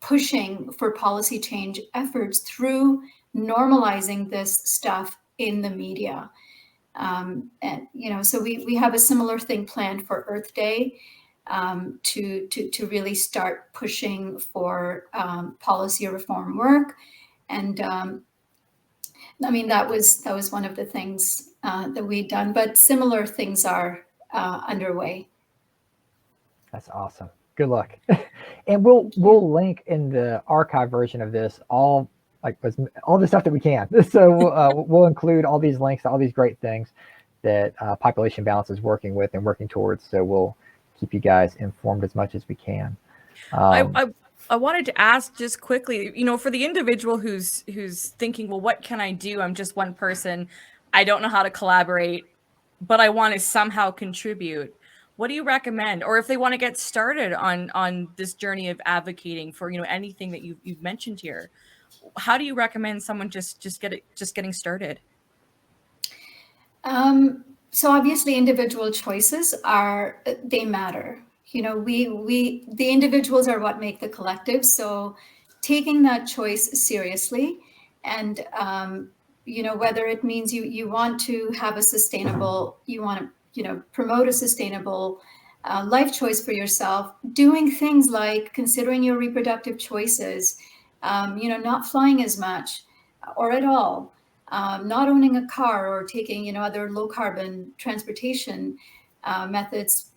pushing for policy change efforts through normalizing this stuff in the media. And so we have a similar thing planned for Earth Day, to really start pushing for policy reform work. And that was one of the things that we'd done, but similar things are underway. That's awesome. Good luck. And we'll link in the archive version of this all the stuff that we can. So we'll include all these links to all these great things that Population Balance is working with and working towards. So we'll keep you guys informed as much as we can. I wanted to ask just quickly, for the individual who's thinking, well, what can I do? I'm just one person. I don't know how to collaborate, but I want to somehow contribute. What do you recommend? Or if they want to get started on this journey of advocating for, anything that you've mentioned here, how do you recommend someone just getting started? So obviously individual choices they matter. The individuals are what make the collective. So taking that choice seriously, and whether it means you want to have a sustainable, you want to promote a sustainable life choice for yourself, doing things like considering your reproductive choices, not flying as much or at all, not owning a car or taking, other low carbon transportation methods,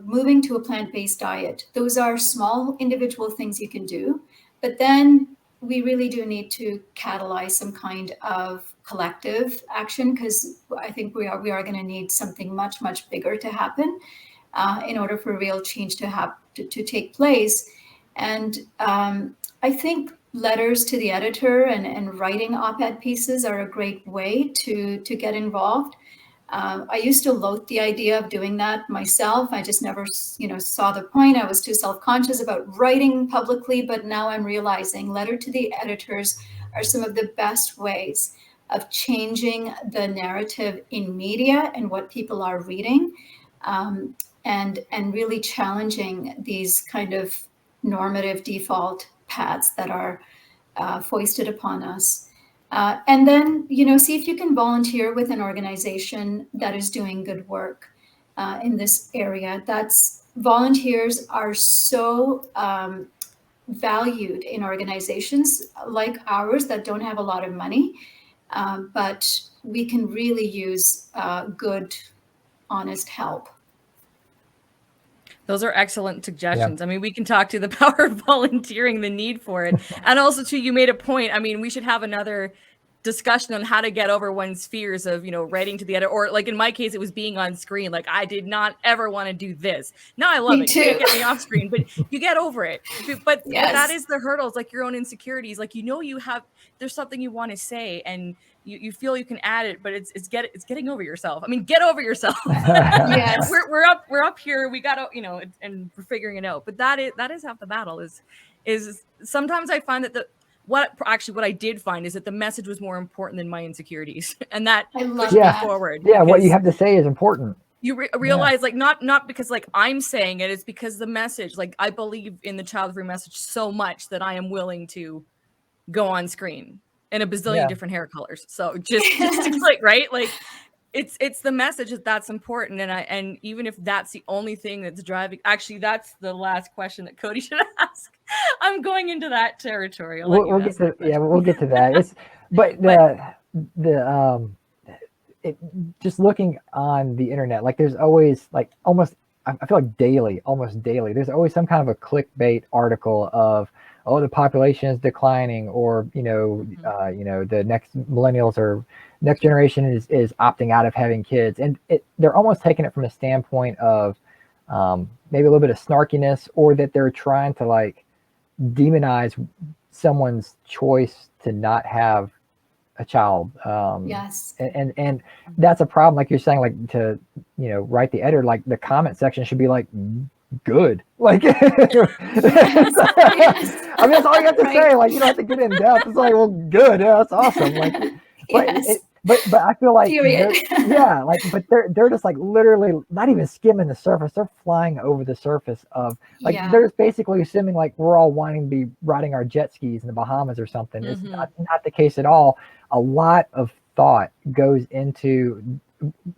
moving to a plant-based diet. Those are small individual things you can do, but then we really do need to catalyze some kind of collective action, because I think we are going to need something much, much bigger to happen in order for real change to take place. And I think letters to the editor and writing op-ed pieces are a great way to get involved. I used to loathe the idea of doing that myself. I just never, saw the point. I was too self-conscious about writing publicly, but now I'm realizing letter to the editors are some of the best ways of changing the narrative in media and what people are reading, and really challenging these kind of normative default paths that are foisted upon us. And then, see if you can volunteer with an organization that is doing good work in this area. Volunteers are so valued in organizations like ours that don't have a lot of money, but we can really use good, honest help. Those are excellent suggestions. Yeah. I mean, we can talk to the power of volunteering, the need for it. And also, too, you made a point. I mean, we should have another discussion on how to get over one's fears of, writing to the editor, or like in my case, it was being on screen. Like, I did not ever want to do this. Now I love it. You can't get me off screen, but you get over it. But that is the hurdles, like your own insecurities. Like, there's something you want to say and you feel you can add it, but it's getting over yourself. I mean, get over yourself. Yes. We're up here. We got to, and we're figuring it out. But that is half the battle is sometimes I find that what I did find is that the message was more important than my insecurities, and that pushed me forward. Yeah, what you have to say is important. You realize, like, not because like I'm saying it, it's because the message, like, I believe in the child-free message so much that I am willing to go on screen in a bazillion different hair colors. So just to click, right? Like, it's the message that's important, and even if that's the only thing that's driving. Actually, that's the last question that Cody should ask. I'm going into that territory. We'll get to that. Just looking on the internet, like there's always like almost almost daily, there's always some kind of a clickbait article of, oh, the population is declining, or the next millennials or next generation is opting out of having kids, and they're almost taking it from a standpoint of maybe a little bit of snarkiness, or that they're trying to like demonize someone's choice to not have a child. Yes. And that's a problem. Like you're saying, like to, write the editor, like the comment section should be like, good. Like, I mean, that's all you have to say. Like, you don't have to get in depth. It's like, well, good. Yeah, that's awesome. Like, but I feel like, but they're just like literally not even skimming the surface. They're flying over the surface of like, they're just basically assuming like we're all wanting to be riding our jet skis in the Bahamas or something. It's not the case at all. A lot of thought goes into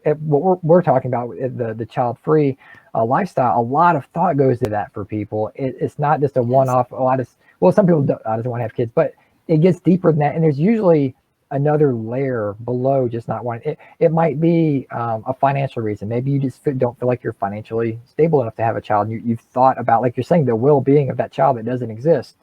what we're talking about, the child-free lifestyle. A lot of thought goes to that for people. It's not just a one-off. Some people don't want to have kids, but it gets deeper than that. And there's usually another layer below just not wanting. It might be a financial reason. Maybe you just don't feel like you're financially stable enough to have a child. And you've thought about, like you're saying, the well-being of that child that doesn't exist.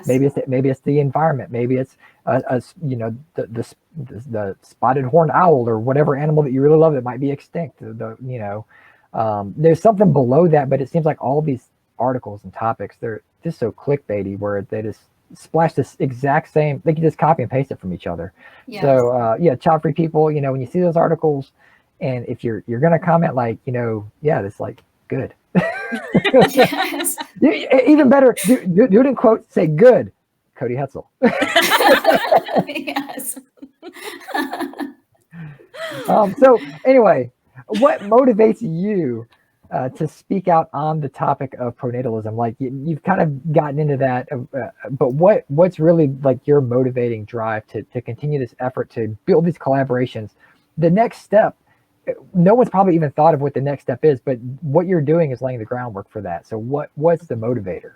Maybe it's the environment. Maybe it's the spotted horned owl or whatever animal that you really love that might be extinct. There's something below that, but it seems like all these articles and topics, they're just so clickbaity where they just splash this exact same, they can just copy and paste it from each other. Yes. So yeah, child-free people, when you see those articles, and if you're going to comment like, yeah, that's like good. Yes. Even better, do it in quotes, say good, Cody Hetzel. Yes. So anyway, what motivates you to speak out on the topic of pronatalism? Like you've kind of gotten into that, but what's really like your motivating drive to continue this effort to build these collaborations? The next step, no one's probably even thought of what the next step is, but what you're doing is laying the groundwork for that. So what's the motivator?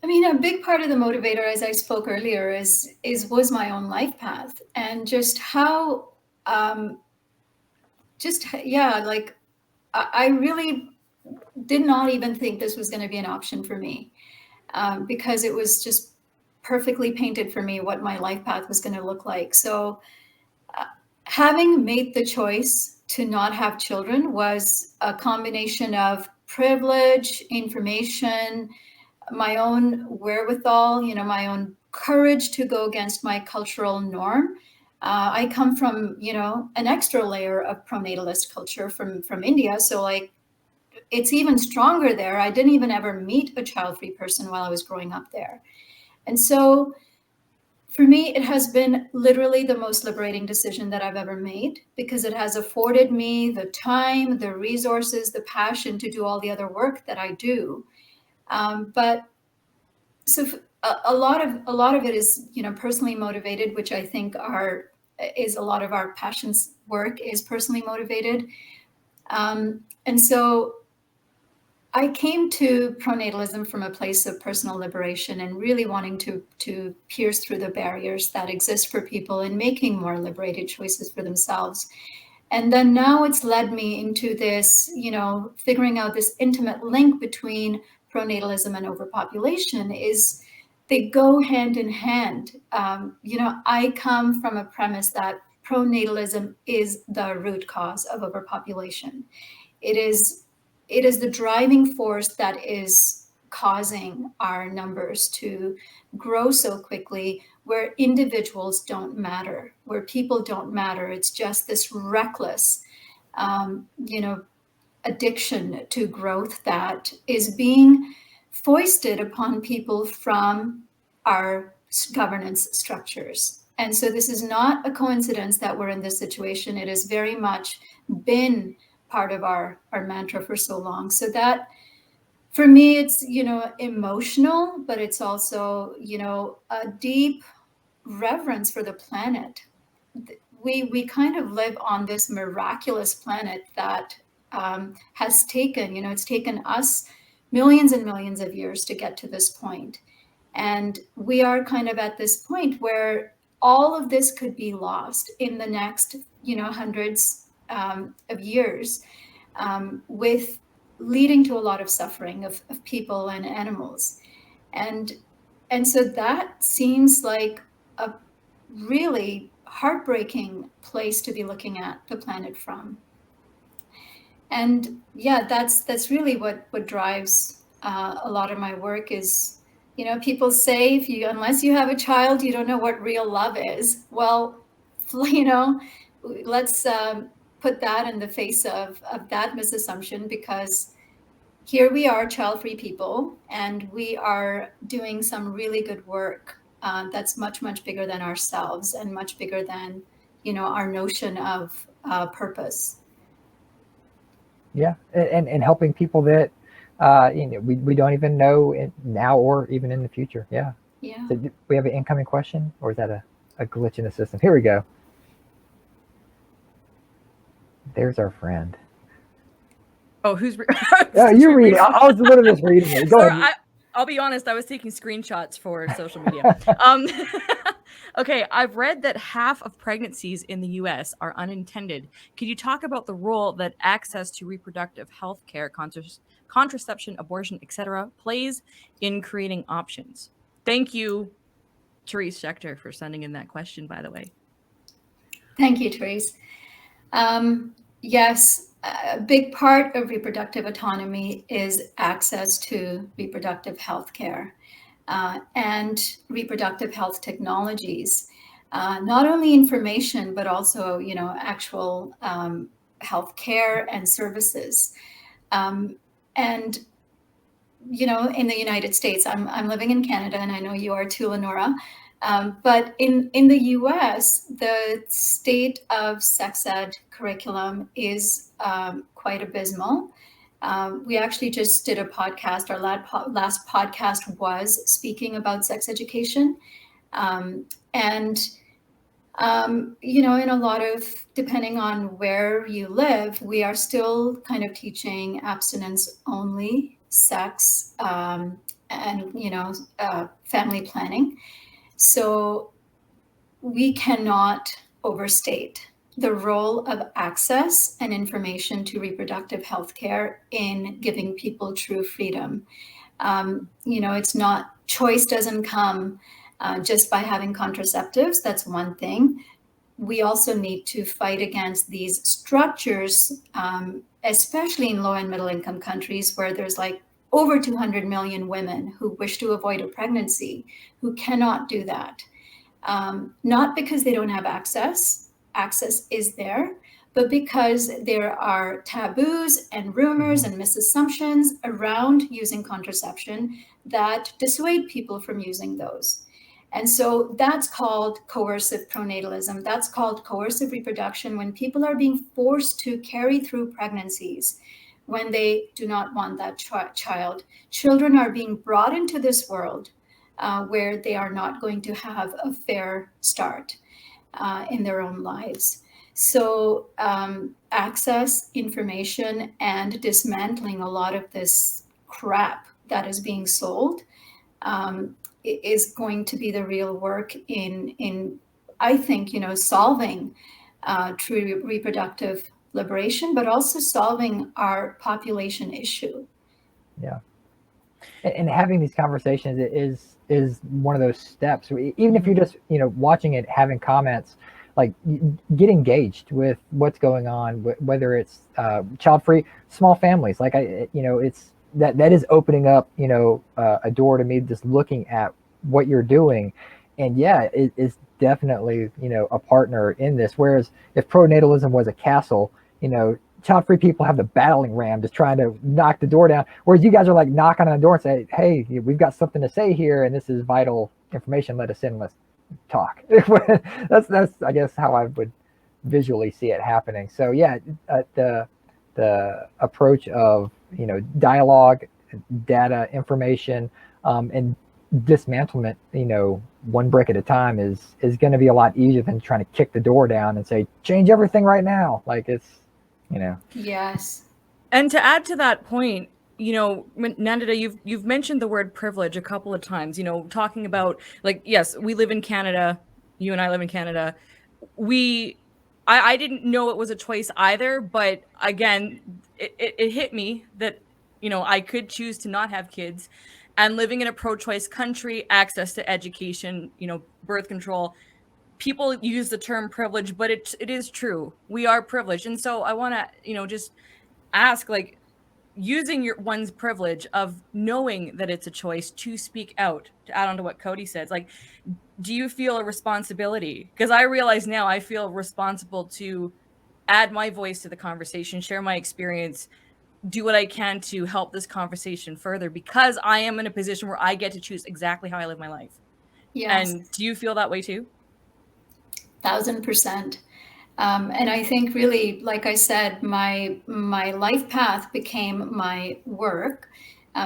I mean, a big part of the motivator, as I spoke earlier, was my own life path, and just how, like I really did not even think this was going to be an option for me, because it was just perfectly painted for me what my life path was going to look like. So having made the choice to not have children was a combination of privilege, information, my own wherewithal, my own courage to go against my cultural norm. I come from, an extra layer of pronatalist culture from India. So like, it's even stronger there. I didn't even ever meet a child-free person while I was growing up there. And so for me, it has been literally the most liberating decision that I've ever made, because it has afforded me the time, the resources, the passion to do all the other work that I do. But so a lot of it is, personally motivated, which I think is a lot of our passions work is personally motivated. And so I came to pronatalism from a place of personal liberation and really wanting to pierce through the barriers that exist for people and making more liberated choices for themselves. And then now it's led me into this, figuring out this intimate link between pronatalism and overpopulation. Is they go hand in hand. I come from a premise that pronatalism is the root cause of overpopulation. It is the driving force that is causing our numbers to grow so quickly, where individuals don't matter, where people don't matter. It's just this reckless, addiction to growth that is being foisted upon people from our governance structures. And so this is not a coincidence that we're in this situation. It has very much been part of our mantra for so long. So that, for me, it's, emotional, but it's also, a deep reverence for the planet. We kind of live on this miraculous planet that has taken, it's taken us millions and millions of years to get to this point. And we are kind of at this point where all of this could be lost in the next, hundreds of years, with leading to a lot of suffering of people and animals. And so that seems like a really heartbreaking place to be looking at the planet from. And yeah, that's really what drives a lot of my work is, people say unless you have a child, you don't know what real love is. Well, let's put that in the face of that misassumption, because here we are, child-free people, and we are doing some really good work that's much, much bigger than ourselves and much bigger than, our notion of purpose. Yeah, and helping people that we don't even know now or even in the future. Yeah. Yeah. So do we have an incoming question, or is that a glitch in the system? Here we go. There's our friend. Oh, who's? Yeah, you read it. I was literally just reading it. Go ahead. I'll be honest. I was taking screenshots for social media. Okay, I've read that half of pregnancies in the U.S. are unintended. Could you talk about the role that access to reproductive health care, contraception, abortion, etc., plays in creating options? Thank you, Therese Schechter, for sending in that question, by the way. Thank you, Therese. Yes, a big part of reproductive autonomy is access to reproductive health care and reproductive health technologies. Not only information, but also, actual health care and services. And in the United States, I'm living in Canada, and I know you are too, Lenora. But in the US, the state of sex ed curriculum is quite abysmal. We actually just did a podcast. Our last podcast was speaking about sex education. And in a lot of, depending on where you live, we are still kind of teaching abstinence only sex and, family planning. So we cannot overstate the role of access and information to reproductive health care in giving people true freedom. It's not, choice doesn't come just by having contraceptives. That's one thing. We also need to fight against these structures, especially in low and middle income countries where there's like over 200 million women who wish to avoid a pregnancy, who cannot do that. Not because they don't have access is there, but because there are taboos and rumors and misassumptions around using contraception that dissuade people from using those. And so that's called coercive pronatalism. That's called coercive reproduction, when people are being forced to carry through pregnancies when they do not want that child. Children are being brought into this world where they are not going to have a fair start in their own lives. So access, information, and dismantling a lot of this crap that is being sold is going to be the real work in I think, solving true reproductive liberation, but also solving our population issue. Yeah. And having these conversations is one of those steps. Even if you're just watching it, having comments, like get engaged with what's going on, whether it's child free, small families. Like it's that is opening up a door to me, just looking at what you're doing, and yeah, it's definitely a partner in this. Whereas if pronatalism was a castle, child-free people have the battling ram just trying to knock the door down, whereas you guys are like knocking on the door and say, hey, we've got something to say here, and this is vital information, let us in, let's talk. that's I guess how I would visually see it happening. So yeah, the approach of dialogue, data, information, and dismantlement, one brick at a time is going to be a lot easier than trying to kick the door down and say change everything right now. Like it's Yes. And to add to that point, Nandita, you've mentioned the word privilege a couple of times, talking about, like, yes, we live in Canada, you and I live in Canada. I didn't know it was a choice either, but again, it hit me that, I could choose to not have kids, and living in a pro-choice country, access to education, birth control. People use the term privilege, but it is true. We are privileged. And so I want to, just ask, like, using one's privilege of knowing that it's a choice to speak out, to add on to what Cody says, like, do you feel a responsibility? Because I realize now I feel responsible to add my voice to the conversation, share my experience, do what I can to help this conversation further, because I am in a position where I get to choose exactly how I live my life. Yes. And do you feel that way too? 1,000%. And I think really, like I said, my life path became my work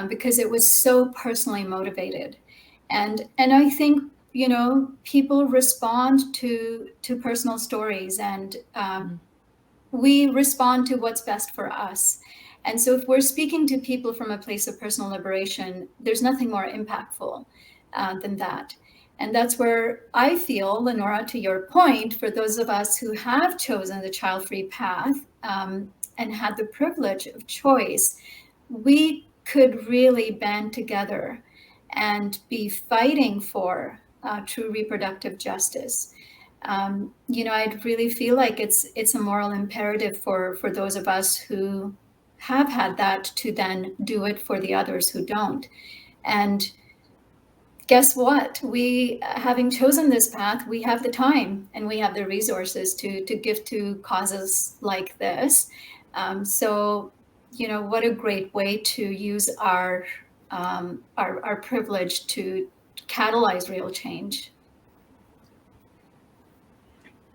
because it was so personally motivated. And I think, people respond to personal stories, and we respond to what's best for us. And so if we're speaking to people from a place of personal liberation, there's nothing more impactful than that. And that's where I feel, Lenora, to your point, for those of us who have chosen the child-free path and had the privilege of choice, we could really band together and be fighting for true reproductive justice. I really feel like it's a moral imperative for those of us who have had that to then do it for the others who don't. And guess what? We, having chosen this path, we have the time and we have the resources to give to causes like this. So, what a great way to use our privilege to catalyze real change.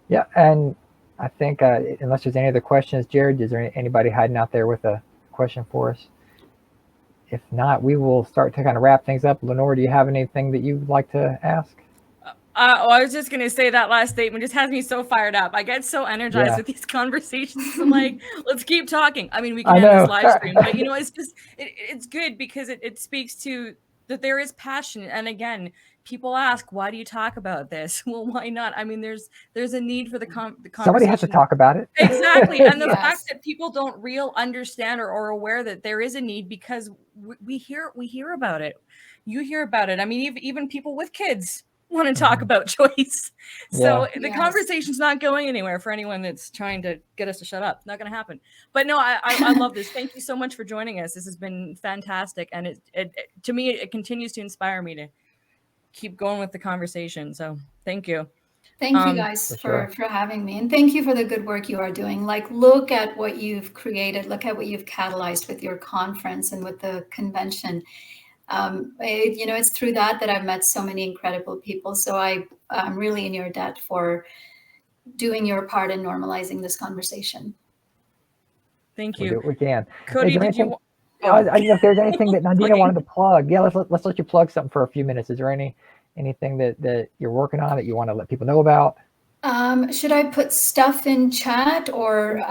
Yeah, and I think unless there's any other questions, Jared, is there anybody hiding out there with a question for us? If not, we will start to kind of wrap things up. Lenore, do you have anything that you'd like to ask? I was just going to say that last statement just has me so fired up. I get so energized with these conversations. I'm like, let's keep talking. I mean, we can end this live stream, but it's just, it's good because it speaks to that there is passion. And again, people ask, why do you talk about this? Well, why not? I mean, there's a need for the conversation. Somebody has to talk about it. Exactly. And the fact that people don't understand or aware that there is a need, because we hear about it. You hear about it. I mean, even people with kids want to talk about choice. So the conversation's not going anywhere for anyone that's trying to get us to shut up. Not going to happen. But no, I love this. Thank you so much for joining us. This has been fantastic. And it to me, it continues to inspire me to keep going with the conversation. So thank you. Thank you guys for having me. And thank you for the good work you are doing. Like, look at what you've created. Look at what you've catalyzed with your conference and with the convention. It's through that I've met so many incredible people. So I'm really in your debt for doing your part in normalizing this conversation. Thank you. We can. Cody, did you? I don't know if there's anything that Nandita wanted to plug. Yeah, let's let you plug something for a few minutes. Is there anything that you're working on that you want to let people know about? Should I put stuff in chat or?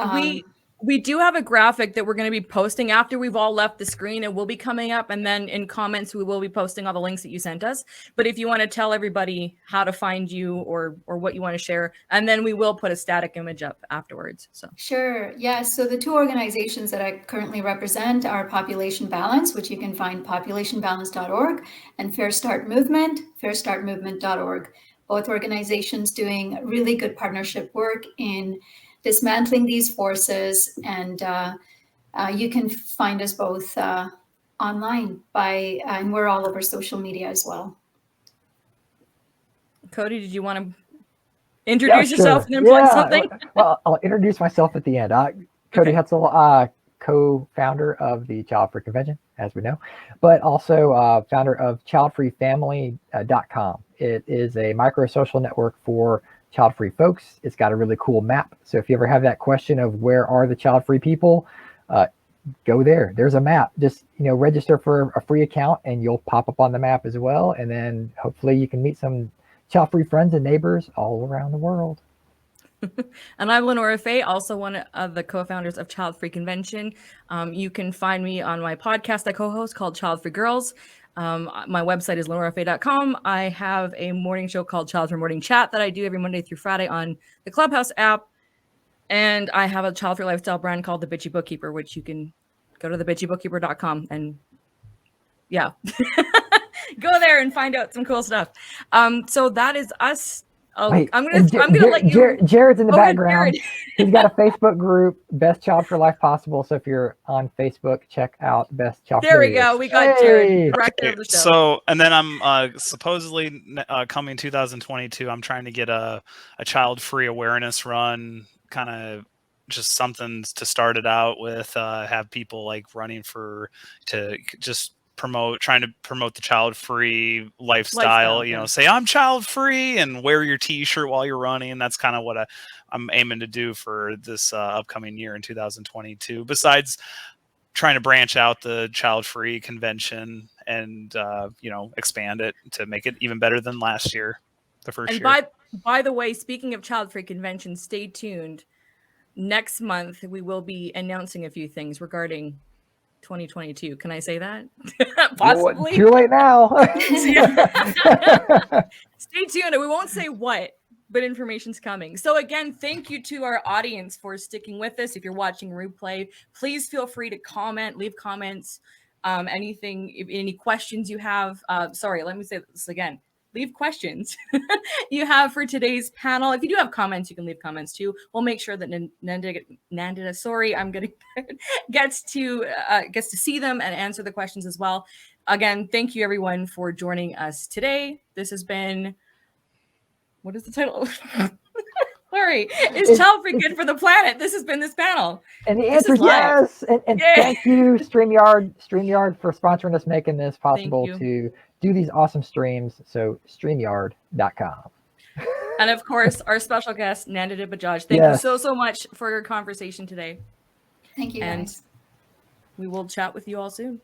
We do have a graphic that we're going to be posting after we've all left the screen. It will be coming up, and then in comments we will be posting all the links that you sent us. But if you want to tell everybody how to find you or what you want to share, and then we will put a static image up afterwards. So sure, yeah. So the two organizations that I currently represent are Population Balance, which you can find populationbalance.org, and Fair Start Movement, fairstartmovement.org. Both organizations doing really good partnership work in dismantling these forces, and you can find us both online and we're all over social media as well. Cody, did you want to introduce yourself and then plug something? Well, I'll introduce myself at the end. Cody Hetzel, co-founder of the Childfree Convention, as we know, but also founder of childfreefamily.com. It is a micro-social network for child-free folks. It's got a really cool map. So if you ever have that question of where are the child-free people, go there. There's a map. Just register for a free account and you'll pop up on the map as well. And then hopefully you can meet some child-free friends and neighbors all around the world. And I'm Lenora Fay, also one of the co-founders of Childfree Convention. You can find me on my podcast I co-host called Childfree Girls. My website is lenorafay.com. I have a morning show called Childfree Morning Chat that I do every Monday through Friday on the Clubhouse app. And I have a Childfree lifestyle brand called The Bitchy Bookkeeper, which you can go to thebitchybookkeeper.com and go there and find out some cool stuff. So that is us. Wait, I'm gonna let you. Jared's in the background. He's got a Facebook group, Best Child for Life Possible. So if you're on Facebook, check out Best Child. There we go. We got Jared. Okay, so and then I'm supposedly coming 2022. I'm trying to get a child-free awareness run, kind of just something to start it out with. Have people like running to just trying to promote the child-free lifestyle, say I'm child-free and wear your t-shirt while you're running. That's kind of what I'm aiming to do for this upcoming year in 2022, besides trying to branch out the Childfree Convention and expand it to make it even better than last year, the first year. And by the way, speaking of Childfree Convention, stay tuned. Next month we will be announcing a few things regarding 2022. Can I say that? Possibly. Too late now. Stay tuned. We won't say what, but information's coming. So again, thank you to our audience for sticking with us. If you're watching replay, please feel free to comment, leave comments, any questions you have. Sorry, let me say this again. leave questions you have for today's panel. If you do have comments, you can leave comments too. We'll make sure that Nandita, sorry, I'm getting gets to see them and answer the questions as well. Again, thank you everyone for joining us today. This has been, what is the title? Sorry, is Childfree good for the planet? This has been this panel. And the answer is yes. And thank you, StreamYard for sponsoring us, making this possible to do these awesome streams. So StreamYard.com. And of course, our special guest, Nandita Bajaj. Thank you so much for your conversation today. Thank you, guys. And we will chat with you all soon.